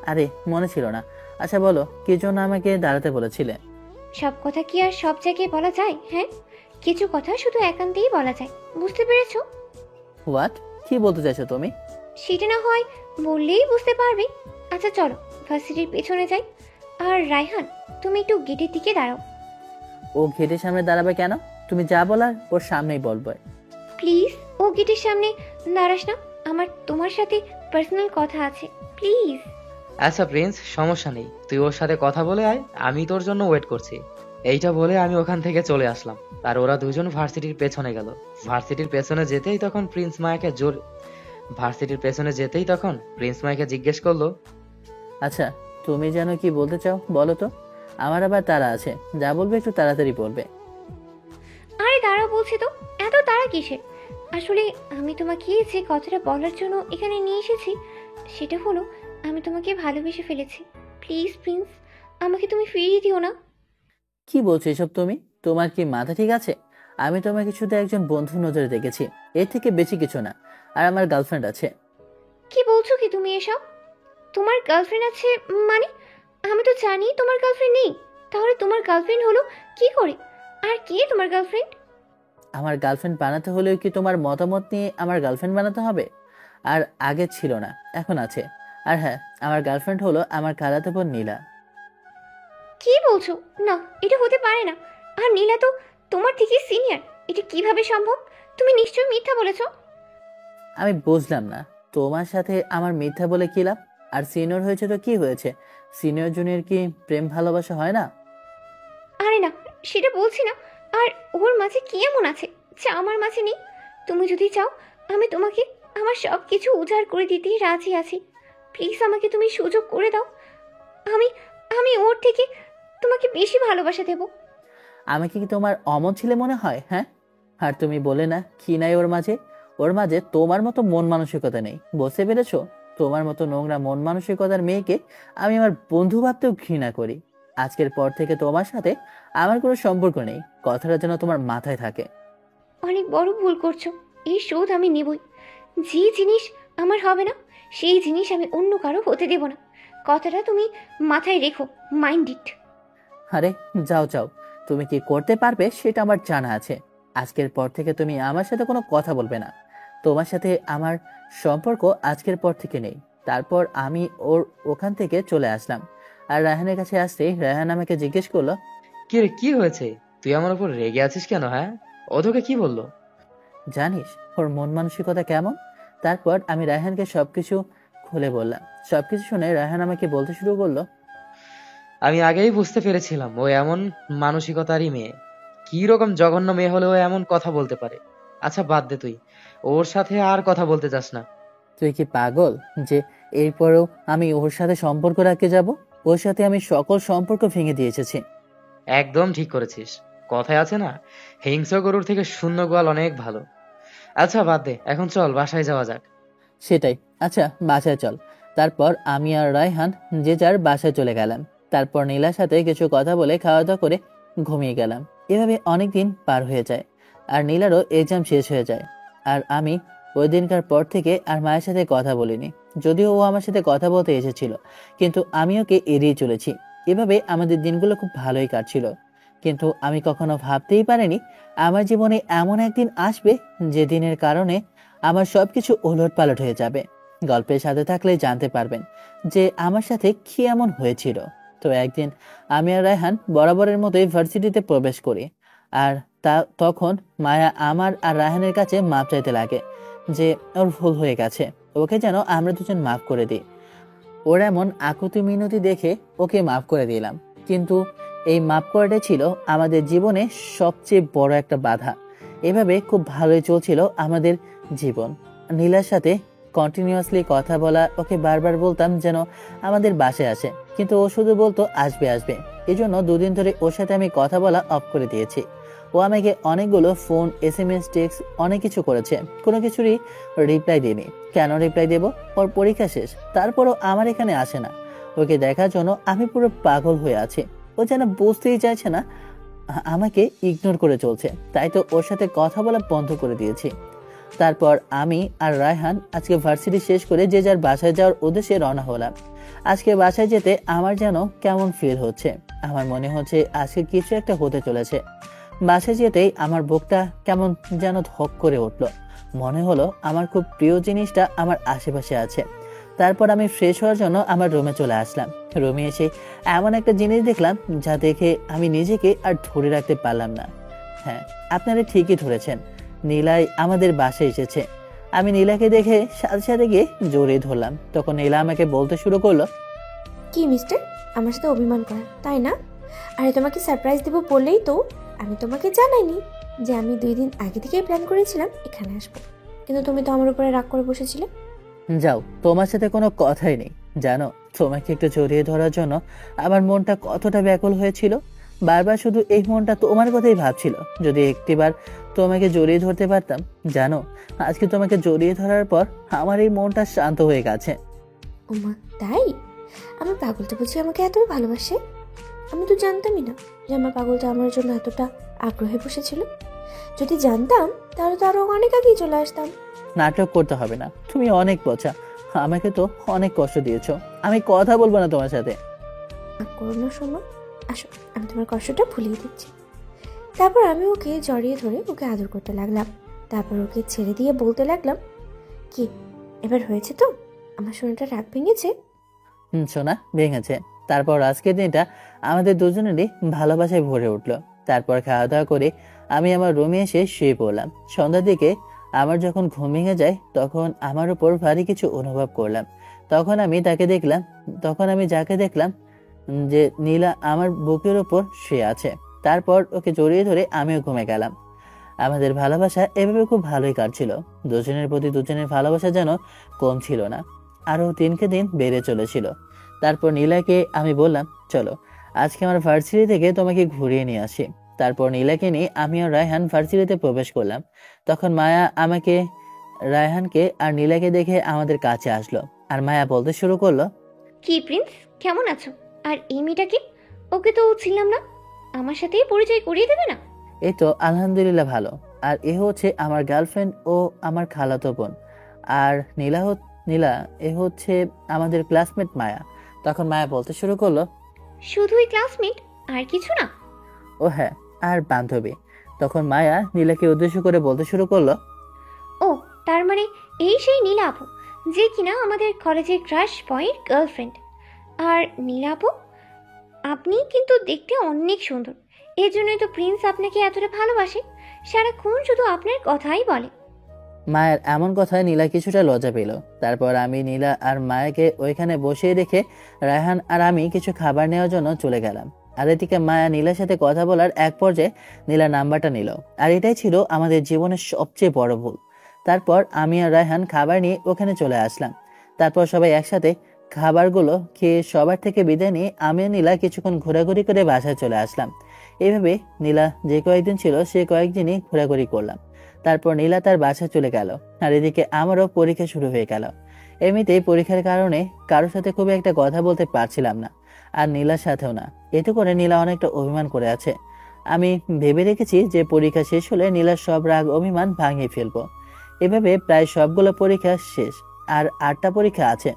আরে মনে ছিল না। আচ্ছা বলো, কি জন্য আমাকে দাঁড়াতে বলেছিলে? সব কথা কি আর সব জায়গায় বলা যায়? হ্যাঁ, কিছু কথা শুধু একান্তেই বলা যায়, বুঝতে পেরেছো? হোয়াট? কি বলতে চাইছো তুমি? সেটা না হয় বললেই বুঝতে পারবে। আচ্ছা চলো ভার্সিটির পেছনে যাই। আর রায়হান, তুমি একটু গেটের দিকে দাঁড়াও। ও গেটের সামনে দাঁড়াবে কেন? তুমি যা বলার ওর সামনেই বলবে। প্লিজ, ও গেটের সামনে দাঁড়াস না, আমার তোমার সাথে পার্সোনাল কথা আছে, প্লিজ। আচ্ছা প্রিন্স, সমস্যা নেই, তুই ওর সাথে কথা বলে আয়, আমি তোর জন্য ওয়েট করছি। এইটা বলে আমি ওখান থেকে চলে আসলাম। আর ওরা দুজন ভার্সিটির পেছনে গেল। ভার্সিটির পেছনে যেতেই তখন প্রিন্স মায়াকে জিজ্ঞেস করলো, আচ্ছা তুমি যেন কি বলতে চাও বলো তো? আমার আবার তাড়া আছে, যা বলবে একটু তাড়াতাড়ি বলবে। আরে দাঁড়াও বলছি তো, এত তাড়া কিসের? আসলে আমি তোমাকে যে কথাটা বলার জন্য এখানে নিয়ে এসেছি সেটা হলো, আমি তোমাকে ভালোবেসে ফেলেছি। প্লিজ প্রিন্স, আমাকে তুমি ফিরিয়ে দিও না। কি বলছো এসব তুমি? তোমার কি মাথা ঠিক আছে? আমি তোমাকে শুধু একজন বন্ধু নজরে দেখেছি, এর থেকে বেশি কিছু না। আর আমার গার্লফ্রেন্ড আছে। কি বলছো কি তুমি এসব? তোমার গার্লফ্রেন্ড আছে মানে? আমি তো জানি তোমার গার্লফ্রেন্ড নেই। তাহলে তোমার গার্লফ্রেন্ড হলো কি করে? আর কে তোমার গার্লফ্রেন্ড? আমার গার্লফ্রেন্ড বানাতে হলেও কি তোমার মতামত নিয়ে আমার গার্লফ্রেন্ড বানাতে হবে? আর আগে ছিল না, এখন আছে। আর হ্যাঁ, আমার গার্লফ্রেন্ড হলো আমার খালাতো বোন নীলা। কি বলছো? না, এটা হতে পারে না। আর নীলা তো তোমার থেকে সিনিয়র, এটা কিভাবে সম্ভব? তুমি নিশ্চয়ই মিথ্যা বলেছো। আমি বুঝলাম না, তোমার সাথে আমার মিথ্যা বলে কি লাভ? আর সিনিয়র হয়েছে তো কি হয়েছে? সিনিয়র জুনিয়র কি প্রেম ভালোবাসা হয় না? আরে না, সেটা বলছি না। আর ওর মাঝে কি এমন আছে যা আমার মাঝে নেই? তুমি যদি চাও আমি তোমাকে আমার সব কিছু উজাড় করে দিতে রাজি আছি। প্লিজ আমাকে তুমি সুযোগ করে দাও। আমি আমি ওর থেকে তোমাকে বেশি ভালোবাসা দেব। আমাকে কি তোমার অমন ছেলে মনে হয়? হ্যাঁ, আর তুমি বলে না কি নাই ওর মাঝে? ওর মাঝে তোমার মতো মন মানসিকতা নেই, বুঝতে পেরেছো? তোমার মতো নোংরা মন মানসিকতার মেয়েকে আমি আমার বন্ধু ভাবতেও ঘৃণা করি। আজকের পর থেকে তোমার সাথে আমার কোনো সম্পর্ক নেই, কথাটা যেন তোমার মাথায় থাকে। অনেক বড় ভুল করছো, এই শোধ আমি নেবই। যে জিনিস আমার হবে না সেই জিনিস আমি অন্য কারো হতে দেব না। কথাটা তুমি মাথায় রেখো, মাইন্ড ইট। আরে যাও যাও, তুমি কি করতে পারবে সেটা আমার জানা আছে। আজকের পর থেকে তুমি আমার সাথে কোনো কথা বলবে না। তোমার সাথে আমার সম্পর্ক আজকের পর থেকে নেই। তারপর আমি ওখান থেকে চলে আসলাম। আর রায়হানের কাছে আসতেই রায়হান আমাকে জিজ্ঞেস করলো, কি রে, কি হয়েছে? তুই আমার উপর রেগে আছিস কেন? হ্যাঁ, ও তোকে কি বললো? জানিস ওর মন মানসিকতা কেমন? তারপর আমি রায়হানকে সবকিছু খুলে বললাম। সবকিছু শুনে রায়হান আমাকে বলতে শুরু করলো, আমি আগেই বুঝতে পেরেছিলাম ও এমন মানসিকতারই মেয়ে। কি রকম জঘন্য মেয়ে হলে ও এমন কথা বলতে পারে? আচ্ছা বাদ দে, তুই ওর সাথে আর কথা বলতে চাস না। তুই কি পাগল যে এরপরেও আমি ওর সাথে সম্পর্ক রাখতে যাব? ওর সাথে আমি সকল সম্পর্ক ভেঙে দিয়ে এসেছি। একদম ঠিক করেছিস। কথায় আছে না, হিংস্র গরুর থেকে শূন্য গোয়াল অনেক ভালো। আচ্ছা বাদ দে, এখন চল বাসায় যাওয়া যাক। সেটাই, আচ্ছা বাসায় চল। তারপর আমি আর রায়হান যে যার বাসায় চলে গেলাম। তারপর নীলার সাথে কিছু কথা বলে খাওয়া দাওয়া করে ঘুমিয়ে গেলাম। এভাবে অনেক দিন পার হয়ে যায় আর নীলারও এক্সাম শেষ হয়ে যায়। আর আমি ওই দিনকার পর থেকে আর মায়ের সাথে কথা বলিনি, যদিও ও আমার সাথে কথা বলতে এসেছিল, কিন্তু আমি ওকে এড়িয়ে চলেছি। এভাবে আমাদের দিনগুলো খুব ভালোই কাটছিল। কিন্তু আমি কখনো ভাবতেই পারিনি আমার জীবনে এমন একদিন আসবে যে দিনের কারণে আমার সবকিছু ওলটপালট হয়ে যাবে। গল্পের সাথে থাকলে জানতে পারবেন যে আমার সাথে কি এমন হয়েছিল। তো একদিন আমি আর রায়হান বরাবরের মতোই ভার্সিটিতে প্রবেশ করি। আর তখন মায়া আমার আর রায়হানের কাছে মাপ চাইতে লাগে যে ওর ভুল হয়ে গেছে, ওকে যেন আমরা দুজন মাফ করে দিই। ওর এমন আকুতি মিনতি দেখে ওকে মাফ করে দিলাম। কিন্তু এই মাফ করাটাই ছিল আমাদের জীবনে সবচেয়ে বড় একটা বাধা। এভাবে খুব ভালোই চলছিল আমাদের জীবন। নীলার সাথে কন্টিনিউয়াসলি কথা বলা, ওকে বারবার বলতাম যেন আমাদের বাসায় আসে, কিন্তু ও শুধু বলতো আসবে আসবে। এই জন্য দুদিন ধরে ওর সাথে আমি কথা বলা অফ করে দিয়েছি। ও আমাকে অনেকগুলো ফোন, SMS, টেক্সট অনেক কিছু করেছে, কোনো কিছুরই রিপ্লাই দিইনি। কেন রিপ্লাই দেব? ওর পরীক্ষা শেষ, তারপরও আমার এখানে আসে না। ওকে দেখার জন্য আমি পুরো পাগল হয়ে আছি। ও যেন বুঝতেই চাইছে না, আমাকে ইগনোর করে চলছে। তাই তো ওর সাথে কথা বলা বন্ধ করে দিয়েছি। তারপর আমি আর রায়হান আজকে ভার্সিটি শেষ করে যে যার বাসায় যাওয়ার উদ্দেশ্যে রওনা হলাম। আজকে বাসায় যেতে আমার যেন কেমন ফিল হচ্ছে। আমার মনে হচ্ছে আজকে কিছু একটা হতে চলেছে। বাসায় যেতেই আমার বুকটা কেমন যেন ধক করে উঠলো। মনে হলো আমার খুব প্রিয় জিনিসটা আমার আশেপাশে আছে। তারপর আমি ফ্রেশ হওয়ার জন্য আমার রুমে চলে আসলাম। রুমে এসে এমন একটা জিনিস দেখলাম যা দেখে আমি নিজেকে আর ধরে রাখতে পারলাম না। হ্যাঁ, আপনারা ঠিকই ধরেছেন, নীলাই আমাদের বাসায় এসেছে। আমি নীলাকে দেখে সাথে সাথে গিয়ে জড়িয়ে ধরলাম। তখন নীলা আমাকে বলতে শুরু করলো, কি মিস্টার, আমার সাথে অভিমান করা তাই না? আরে তোমাকে সারপ্রাইজ দেবো বললেই তো আমি তোমাকে জানাইনি যে আমি 2 দিন আগে থেকেই প্ল্যান করেছিলাম এখানে আসবো, কিন্তু তুমি তো আমার উপরে রাগ করে বসেছিলে। যাও, তোমার সাথে কোনো কথাই নেই। জানো, তোমাকে একটু জড়িয়ে ধরার জন্য আমার মনটা কতটা ব্যাকুল হয়েছিল। বারবার শুধু এই মনটা তোমার কথাই ভাবছিল। যদি একটিবার তোমাকে জড়িয়ে ধরতে পারতাম। জানো, আজকে তোমাকে জড়িয়ে ধরার পর আমার এই মনটা শান্ত হয়ে গেছে। ওমা তাই? আমার পাগলটা বুঝি আমাকে এত ভালোবাসে? আমি তো জানতামই না যে আমার পাগলটা আমার জন্য এতটা আগ্রহে বসেছিল। যদি জানতাম তাহলে তো আরো অনেক আগেই চলে আসতাম। নাটক করতে হবে না, তুমি অনেক বোঝা। আমাকে তো অনেক কষ্ট দিয়েছো। আমি কথা বলবো না তোমার সাথে। রাগ করো না শোনো, আসো আমি তোমার কষ্টটা ভুলিয়ে দিচ্ছি। তারপর আমি ওকে জড়িয়ে ধরে ওকে আদর করতে লাগলাম। তারপর ওকে ছেড়ে দিয়ে বলতে লাগলাম, কি এবার হয়েছে তো? আমার শোনাটা রাগ ভেঙেছে? সোনা, ভেঙেছে। তারপর আজকের দিনটা আমাদের দুজনেরই ভালোবাসায় ভরে উঠলো। তারপর খাওয়া দাওয়া করে আমি আমার রুমে এসে শুয়ে পড়লাম। সন্ধ্যার দিকে আমার যখন ঘুম ভেঙে যায় তখন আমার উপর ভারী কিছু অনুভব করলাম। তখন আমি যাকে দেখলাম যে নীলা আমার বুকের উপর শুয়ে আছে। তারপর ওকে জড়িয়ে ধরে আমিও ঘুমে গেলাম। আমাদের ভালোবাসা এভাবে খুব ভালোই কাটছিল। দুজনের প্রতি দুজনের ভালোবাসা যেন কম ছিল না, আরো দিনকে দিন বেড়ে চলেছিল। তারপর নীলাকে আমি বললাম, চলো আজকে আমার ভার্সিটি থেকে তোমাকে ঘুরিয়ে নিয়ে আসি। তারপর নীলাকে নিয়ে আমি আর রায়হান ভার্সিটিতে প্রবেশ করলাম। তখন মায়া রায়হানকে আর নীলাকে দেখে আমাদের কাছে আসলো। আর মায়া বলতে শুরু করলো, কি প্রিন্স, কেমন আছো? আর এই মেয়েটাকে? ওকে তো ছিলাম না, আমার সাথেই পরিচয় করিয়ে দেবে না? এই তো আলহামদুলিল্লাহ ভালো। আর এ হচ্ছে আমার গার্লফ্রেন্ড ও আমার খালাতো বোন। আর নীলা এ হচ্ছে আমাদের ক্লাসমেট মায়া। তখন মায়া বলতে শুরু করলো, শুধুই ক্লাসমেট, আর কিছু না? ও হ্যাঁ, আর বান্ধবী। তখন মায়া নীলাকে উদ্দেশ্য করে বলতে শুরু করলো, ও তার মানে এই সেই নীলা আপু, যে কিনা আমাদের কলেজের ক্রাশ বয়ের গার্লফ্রেন্ড। আর নীলা আপু, আপনি কিন্তু দেখতে অনেক সুন্দর, এর জন্যই তো প্রিন্স আপনাকে এতটা ভালোবাসে, সারাক্ষণ শুধু আপনার কথাই বলে। মায়ের এমন কথায় নীলা কিছুটা লজ্জা পেল। তারপর আমি নীলা আর মায়াকে ওইখানে বসিয়ে রেখে রায়হান আর আমি কিছু খাবার নেওয়ার জন্য চলে গেলাম। আর এদিকে মায়া নীলার সাথে কথা বলার এক পর্যায়ে নীলার নাম্বারটা নিল। আর এটাই ছিল আমাদের জীবনের সবচেয়ে বড় ভুল। তারপর আমি আর রায়হান খাবার নিয়ে ওখানে চলে আসলাম। তারপর সবাই একসাথে খাবারগুলো খেয়ে সবার থেকে বিদায় নিয়ে আমি আর নীলা কিছুক্ষণ ঘোরাঘুরি করে বাসায় চলে আসলাম। এইভাবে নীলা যে কয়েকদিন ছিল সে কয়েকদিনই ঘোরাঘুরি করলাম। তারপর নীলা তার বাসায় চলে গেল। আর এদিকে আমারও পরীক্ষা শুরু হয়ে গেল। এমনিতেই পরীক্ষার কারণে কারোর সাথে খুব একটা কথা বলতে পারছিলাম না, আর নীলার সাথেও না। এতে করে নীলা অনেকটা অভিমান করে আছে। আমি ভেবে রেখেছি যে পরীক্ষা শেষ হলে নীলার সব রাগ অভিমান ভাঙিয়ে ফেলবো। এভাবে প্রায় সবগুলো পরীক্ষা শেষ, আর 8টা পরীক্ষা আছে।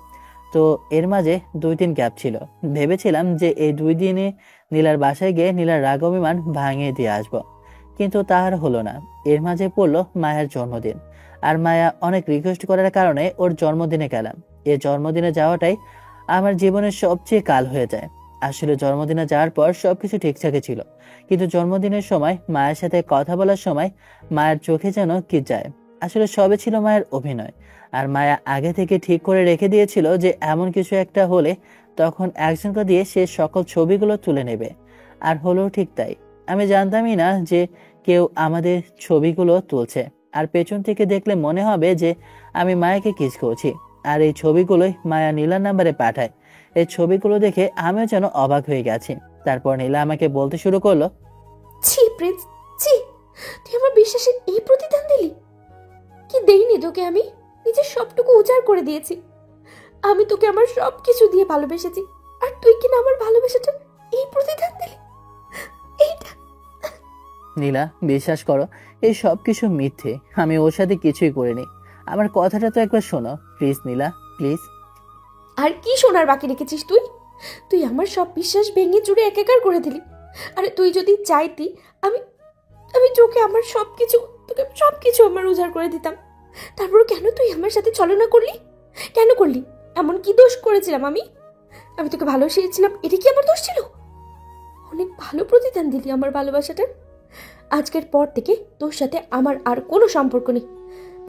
তো এর মাঝে 2 দিন গ্যাপ ছিল। ভেবেছিলাম যে এই 2 দিনে নীলার বাসায় গিয়ে নীলার রাগ অভিমান ভাঙিয়ে দিয়ে আসবো, কিন্তু তার হলো না। এর মাঝে পড়লো মায়ের জন্মদিন। আর মায়া অনেক রিকোয়েস্ট করার কারণে ওর জন্মদিনে গেলাম। এই জন্মদিনে যাওয়াটাই আমার জীবনের সবচেয়ে কাল হয়ে যায়। আসলে জন্মদিনে যাওয়ার পর সবকিছু ঠিকঠাকই ছিল, কিন্তু জন্মদিনের সময় মায়ের সাথে কথা বলার সময় মায়ের চোখে যেন কি যায়। আসলে সবে ছিল মায়ের অভিনয়। আর মায়া আগে থেকে ঠিক করে রেখে দিয়েছিল যে এমন কিছু একটা হলে তখন একজনকে দিয়ে সে সকল ছবিগুলো তুলে নেবে। আর হলো ঠিক তাই। আমি জানতামই না যে কেউ আমাদের ছবিগুলো তুলছে, আর পেছন থেকে দেখলে মনে হবে যে আমি মায়াকে কিস করছি। আর এই ছবিগুলোই মায়া নীলার নাম্বারে পাঠায়। এই ছবিগুলো দেখে আমিও যেন অবাক হয়ে গেছি। তারপর নীলা আমাকে বলতে শুরু করলো, ছি প্রিন্স, ছি, তুই আমার বিশ্বাসের এই প্রতিদান দিলি? কি দেইনি তোকে আমি? নিজের সবটুকু উজাড় করে দিয়েছি। আমি তোকে আমার সব কিছু দিয়ে ভালোবেসেছি, আর তুই কিনা আমার ভালোবাসাটা এই প্রতিদান দিলি? এইটা নীলা, বিশ্বাস করো, এই সব কিছু মিথ্যে। আমি ওর সাথে কিছুই করিনি। আমার কথাটা তো একবার শোনো প্লিজ নীলা, প্লিজ। আর কি শোনার বাকি রেখেছিস তুই? তুই আমার সব বিশ্বাস ভেঙে চুরে একাকার করে দিলি। আরে তুই যদি চাইতি, আমি আমি তোকে আমার সবকিছু, তোকে সবকিছু আমার উজাড় করে দিতাম। তারপর কেন তুই আমার সাথে ছলনা করলি? কেন করলি? এমন কি দোষ করেছিলাম আমি? আমি তোকে ভালোবেসেছিলাম, এটা কি আমার দোষ ছিল? অনেক ভালো প্রতিদান দিলি আমার ভালোবাসাটার। আজকের পর থেকে তোর সাথে আমার আর কোনো সম্পর্ক নেই।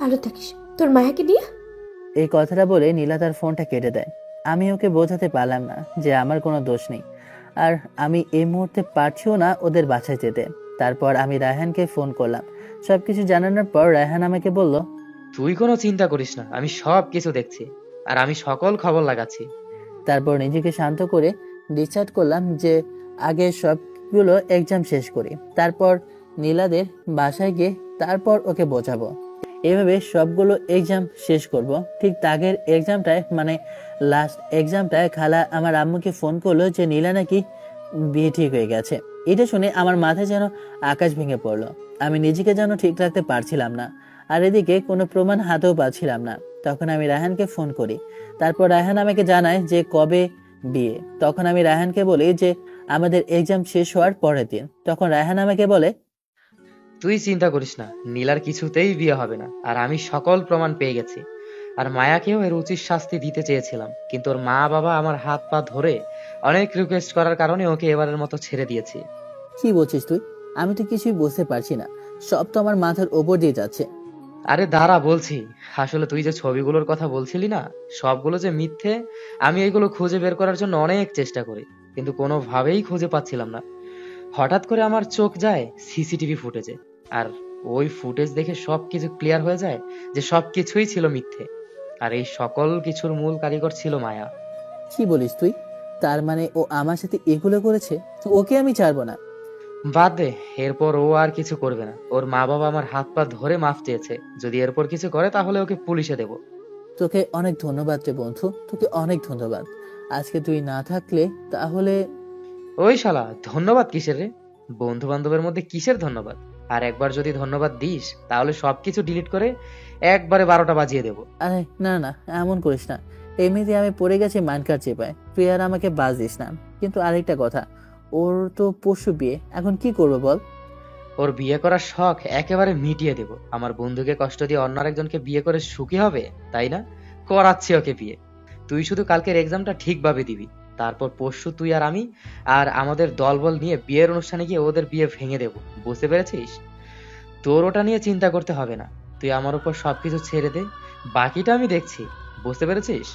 ভালো থাকিস তোর মায়াকে নিয়ে। এই কথাটা বলে নীলা তার ফোনটা কেটে দেয়। আমি ওকে বোঝাতে পারলাম না যে আমার কোনো দোষ নেই, আর আমি এই মুহূর্তে পারছিও না ওদের বাসায় যেতে। তারপর আমি রায়হানকে ফোন করলাম। সবকিছু জানানোর পর রায়হান আমাকে বলল, তুই কোনো চিন্তা করিস না, আমি সব কিছু দেখছি আর আমি সকল খবর লাগাচ্ছি। তারপর নিজেকে শান্ত করে ডিসাইড করলাম যে আগে সবগুলো এক্সাম শেষ করি, তারপর নীলাদের বাসায় গিয়ে তারপর ওকে বোঝাবো। এভাবে সবগুলো এক্সাম শেষ করব। ঠিক তাগের এক্সামটায়, মানে লাস্ট এক্সামটায়, খালা আমার আম্মুকে ফোন করলো যে নীলা নাকি বিয়ে ঠিক হয়ে গেছে। এটা শুনে আমার মাথায় যেন আকাশ ভেঙে পড়লো। আমি নিজেকে যেন ঠিক রাখতে পারছিলাম না, আর এদিকে কোনো প্রমাণ হাতেও পাচ্ছিলাম না। তখন আমি রায়হানকে ফোন করি। তারপর রায়হান আমাকে জানায় যে কবে বিয়ে। তখন আমি রায়হানকে বলি যে আমাদের এক্সাম শেষ হওয়ার পরের দিন। তখন রায়হান আমাকে বলে, তুই চিন্তা করিস না, নীলার কিছুতেই বিয়ে হবে না, আর আমি সকল প্রমাণ পেয়ে গেছি। আর মায়াকেও এর উচিত শাস্তি দিতে চেয়েছিলাম, কিন্তু ওর মা বাবা আমার হাত পা ধরে অনেক রিকোয়েস্ট করার কারণে ওকে এবারের মতো ছেড়ে দিয়েছি। কি বলছিস তুই? আমি তো কিছুই বুঝতে পারছি না, সব তো আমার মাথার ওপর দিয়ে যাচ্ছে। আরে দাঁড়া বলছি, আসলে তুই যে ছবিগুলোর কথা বলছিলি না, সবগুলো যে মিথ্যে। আমি এইগুলো খুঁজে বের করার জন্য অনেক চেষ্টা করি, কিন্তু কোনোভাবেই খুঁজে পাচ্ছিলাম না। হঠাৎ করে আমার চোখ যায় সিসিটিভি ফুটেজে, আর ওই ফুটেজ দেখে সবকিছু ক্লিয়ার হয়ে যায় যে সবকিছুই ছিল মিথ্যে, আর এই সকল কিছুর মূল কারিগর ছিল মায়া। কি বলিস তুই? তার মানে ও আমার সাথে এগুলো করেছে? ওকে আমি ছাড়বো না। বাদ দে, এরপর ও আর কিছু করবে না। ওর মা বাবা আমার হাত পা ধরে মাফ চেয়েছে, যদি এরপর কিছু করে তাহলে ওকে পুলিশে দেব। তোকে অনেক ধন্যবাদ রে বন্ধু, তোকে অনেক ধন্যবাদ। আজকে তুই না থাকলে তাহলে। ওই শালা, ধন্যবাদ কিসের রে? বন্ধু বান্ধবের মধ্যে কিসের ধন্যবাদ? আর একবার যদি ধন্যবাদ দিস তাহলে সবকিছু ডিলিট করে একবারে 12টা বাজিয়ে দেবো। আরে না না, এমন করিস না। এমনিতে আমি পড়ে গেছি মাইনকার চেপায়, তুই আর আমাকে বাজ দিস না। কিন্তু আরেকটা কথা, ওর তো পরশু বিয়ে, এখন কি করবো বল? ওর বিয়ে করার শখ একেবারে মিটিয়ে দেব। আমার বন্ধুকে কষ্ট দিয়ে অন্য আরেকজনকে বিয়ে করে সুখী হবে, তাই না? করাচ্ছি ওকে বিয়ে। তুই শুধু কালকের এক্সামটা ঠিকভাবে দিবি, তারপর পরশু তুই আর আমি আর আমাদের দলবল নিয়ে বিয়ের অনুষ্ঠানে গিয়ে ওদের বিয়ে ভেঙে দেব। বুঝতে পেরেছিস? তোর ওটা নিয়ে চিন্তা করতে হবে না, তুই আমার উপর সবকিছু ছেড়ে দে, বাকিটা আমি দেখছি। বুঝতে পেরেছিস?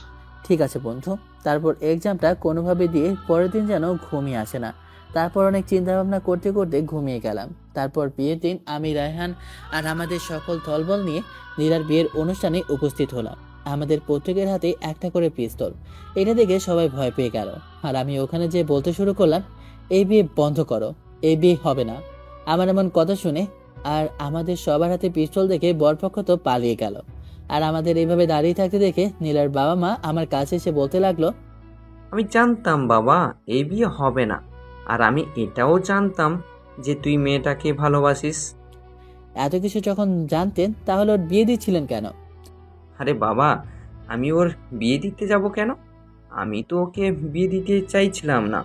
ঠিক আছে বন্ধু। তারপর এক্সামটা কোনোভাবে দিয়ে পরের দিন যেন ঘুমিয়ে আসে না। তারপর অনেক চিন্তা ভাবনা করতে করতে ঘুমিয়ে গেলাম। তারপর বিয়ের দিন আমি, রায়হান আর আমাদের সকল দলবল নিয়ে নীলার বিয়ের অনুষ্ঠানে উপস্থিত হলাম। আমাদের প্রত্যেকের হাতে একটা করে পিস্তল। এটা দেখে সবাই ভয় পেয়ে গেল, আর আমি ওখানে যেয়ে বলতে শুরু করলাম, এই বিয়ে বন্ধ করো, এই বিয়ে হবে না। আমার এমন কথা শুনে আর আমাদের সবার হাতে পিস্তল দেখে বরপক্ষ তো পালিয়ে গেল। আর আমাদের এইভাবে দাঁড়িয়ে থাকতে দেখে নীলার বাবা মা আমার কাছে এসে বলতে লাগলো, আমি জানতাম বাবা এই বিয়ে হবে না, আর আমি এটাও জানতাম যে তুই মেয়েটাকে ভালোবাসিস। এত কিছু যখন জানতেন তাহলে ওর বিয়ে দিচ্ছিলেন কেন? আরে বাবা, আমি ওর বিয়ে দিতে যাব কেন? আমি তো ওকে বিয়ে দিতে চাইছিলাম না।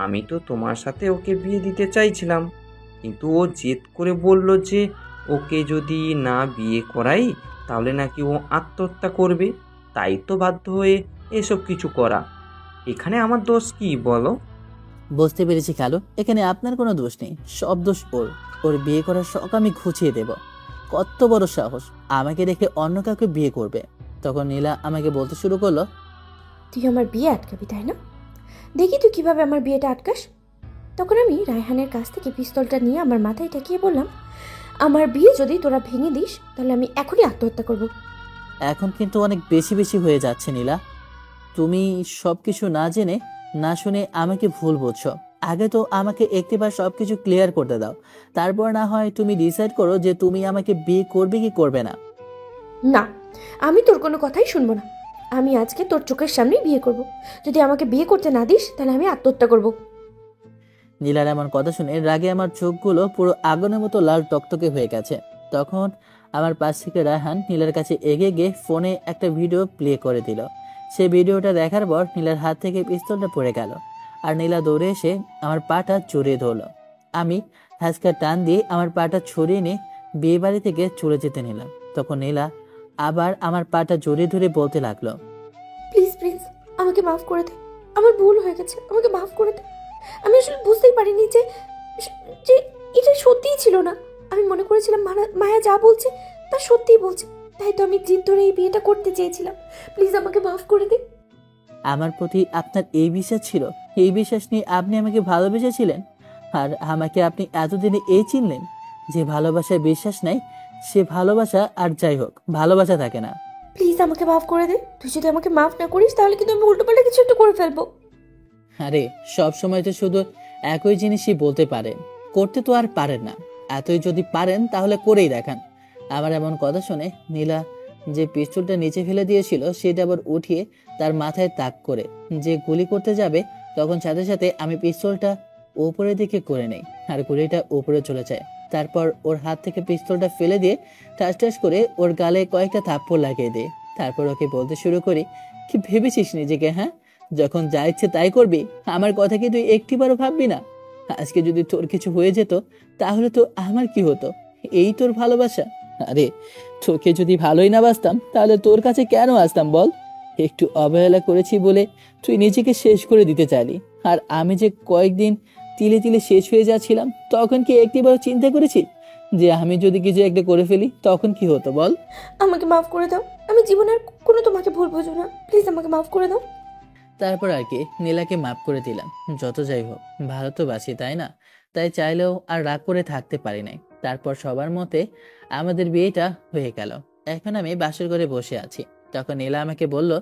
আমি তো তোমার সাথে ওকে বিয়ে দিতে চাইছিলাম, কিন্তু ও জেদ করে বলল যে ওকে যদি না বিয়ে করাই তাহলে নাকি ও আত্মহত্যা করবে। তাই তো বাধ্য হয়ে এসব কিছু করা। এখানে আমার দোষ কি বলো? বুঝতে পেরেছি খালু, এখানে আপনার কোনো দোষ নেই, সব দোষ ওর। ওর বিয়ে করার শখ আমি ঘুচিয়ে দেব। কত বড় সাহস, আমাকে রেখে অন্য কাউকে বিয়ে করবে। তখন নীলা আমাকে বলতে শুরু করলো, তুই আমার বিয়ে আটকাবি তাই না? দেখি তুই কিভাবে আমার বিয়েটা আটকাস। তখন আমি রায়হানের কাছ থেকে পিস্তলটা নিয়ে আমার মাথায় ঠেকিয়ে বললাম, আমার বিয়ে যদি তোরা ভেঙে দিস তাহলে আমি এখনই আত্মহত্যা করব। এখন কিন্তু অনেক বেশি বেশি হয়ে যাচ্ছে নীলা। তুমি সবকিছু না জেনে না শুনে আমাকে ভুল বুঝছো। আগে তো আমাকে একটিবার সবকিছু ক্লিয়ার করতে দাও, তারপর না হয় তুমি ডিসাইড করো যে তুমি আমাকে বিয়ে করবে কি করবে না। না, আমি তোর কোনো কথাই শুনবো না। আমি আজকে তোর চোখের সামনেই বিয়ে করব। যদি আমাকে বিয়ে করতে না দিস তাহলে আমি আত্মহত্যা করব। নীলার এমন কথা শুনে রাগে আমার চোখগুলো পুরো আগুনের মতো লাল টকটকে হয়ে গেছে। তখন আমার পাশ থেকে রায়হান নীলার কাছে এগিয়ে গিয়ে ফোনে একটা ভিডিও প্লে করে দিল। সেই ভিডিওটা দেখার পর নীলার হাত থেকে পিস্তলটা পড়ে গেল, আর নীলা দৌড়ে এসে আমার পাটা জড়িয়ে ধরল। আমি হ্যাঁচকা টান দিয়ে আমার পাটা ছড়িয়ে নিয়ে বিয়ে বাড়ি থেকে চলে যেতে নিলাম। তখন নীলা আবার আমার পাটা জড়িয়ে ধরে বলতে লাগলো, প্লিজ প্লিজ আমাকে মাফ করে দে, আমার ভুল হয়ে গেছে, আমাকে মাফ করে দে। আমি আসলে বুঝতেই পারিনি যে যে এটা সত্যিই ছিল না। আমি মনে করেছিলাম মায়া যা বলছে তা সত্যিই বলছে, তাই তো আমি জিদ ধরে এই বিয়েটা করতে চেয়েছিলাম। প্লিজ আমাকে মাফ করে দে। আমার প্রতি আপনার এই বিশ্বাস ছিল, এই বিশ্বাস নিয়ে আপনি আমাকে ভালোবেসেছিলেন, আর আমাকে আপনি এতদিনে এই চিনলেন যে ভালোবাসায় বিশ্বাস নাই, সে ভালোবাসা আর যাই হোক ভালোবাসা থাকে না। প্লিজ আমাকে মাফ করে দে। তুই যদি আমাকে মাফ না করিস তাহলে কিন্তু আমি উল্টোপাল্টা কিছু একটা করে ফেলবো। আরে সব সময় তো শুধু একই জিনিসই বলতে পারেন, করতে তো আর পারেন না। এতই যদি পারেন তাহলে করেই দেখান। আমার এমন কথা শুনে নীলা যে পিস্তলটা নিচে ফেলে দিয়েছিল সেটা আবার উঠিয়ে তার মাথায় তাক করে যে গুলি করতে যাবে, তখন সাথে সাথে আমি পিস্তলটা উপরের দিকে করে নেই আর গুলিটা উপরে চলে যায়। তারপর ওর হাত থেকে পিস্তলটা ফেলে দিয়ে ঠাস ঠাস করে ওর গালে কয়েকটা থাপ্পড় লাগিয়ে দেয়। তারপর ওকে বলতে শুরু করি, কি ভেবেছিস নিজেকে? হ্যাঁ, যখন যা ইচ্ছে তাই করবি, আমার কথা কি তুই একটিবারও ভাববি না? আজকে যদি তোর কিছু হয়ে যেত তাহলে তো আমার কি হতো? এই তোর ভালোবাসা? আরে তোকে যদি ভালোই না বাসতাম তাহলে তোর কাছে কেন আসতাম বল? একটু অবহেলা করেছি বলে তুই নিজেকে শেষ করে দিতে চাইলি, আর আমি যে কয়েকদিন তিলে তিলে শেষ হয়ে যাচ্ছিলাম তখন কি একটিবারও চিন্তা করেছি যে আমি যদি কিছু একটা করে ফেলি তখন কি হতো বল? আমাকে মাফ করে দাও, আমি জীবনের কোনো তোমাকে ভুল বুঝো না। প্লিজ আমাকে মাফ করে দাও। তারপর আর কি নীলাকে মাফ করে দিলাম। যত যাই হোক ভালো তো বাসি, তাই না? তাই চাইলেও আর রাগ করে থাকতে পারি নাই। তারপর সবার মতে আমাদের বিয়েটা হয়ে গেল। এখন আমি বাসর ঘরে বসে আছি। তখন নীলা আমাকে বলল,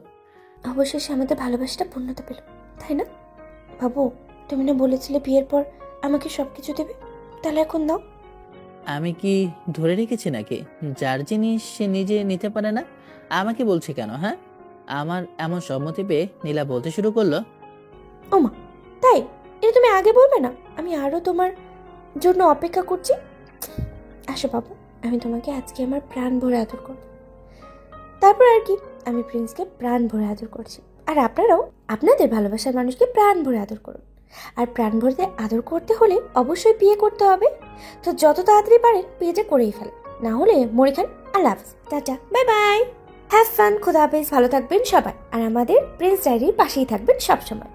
অবশেষে আমাদের ভালোবাসাটা পূর্ণতা পেল, তাই না? বাবু, তুমি না বলেছিলে বিয়ের পর আমাকে সবকিছু দেবে, তাহলে এখন দাও। আমি কি ধরে রেখেছি নাকি? যার জিনিস সে নিজে নিতে পারে না আমাকে বলছে কেন? হ্যাঁ, আমার এমন সম্মতি পেয়ে নীলা বলতে শুরু করলো, ওমা তাই? এটা তুমি আগে বলবে না? আমি আরো তোমার জন্য অপেক্ষা করছি। আসো বাবু, আমি তোমাকে আজকে আমার প্রাণ ভরে আদর করব। তারপর আর কি, আমি প্রিন্সকে প্রাণ ভরে আদর করছি। আর আপনারাও আপনাদের ভালোবাসার মানুষকে প্রাণ ভরে আদর করুন। আর প্রাণ ভরে আদর করতে হলে অবশ্যই বিয়ে করতে হবে। তো যত তাড়াতাড়ি পারেন বিয়েটা করেই ফেলেন, না হলে মরে খান। আল্লাহ হাফেজ, tata, bye bye, have fun, খোদা হাফেজ। ভালো থাকবেন সবাই, আর আমাদের প্রিন্স ডায়েরির পাশেই থাকবেন সবসময়।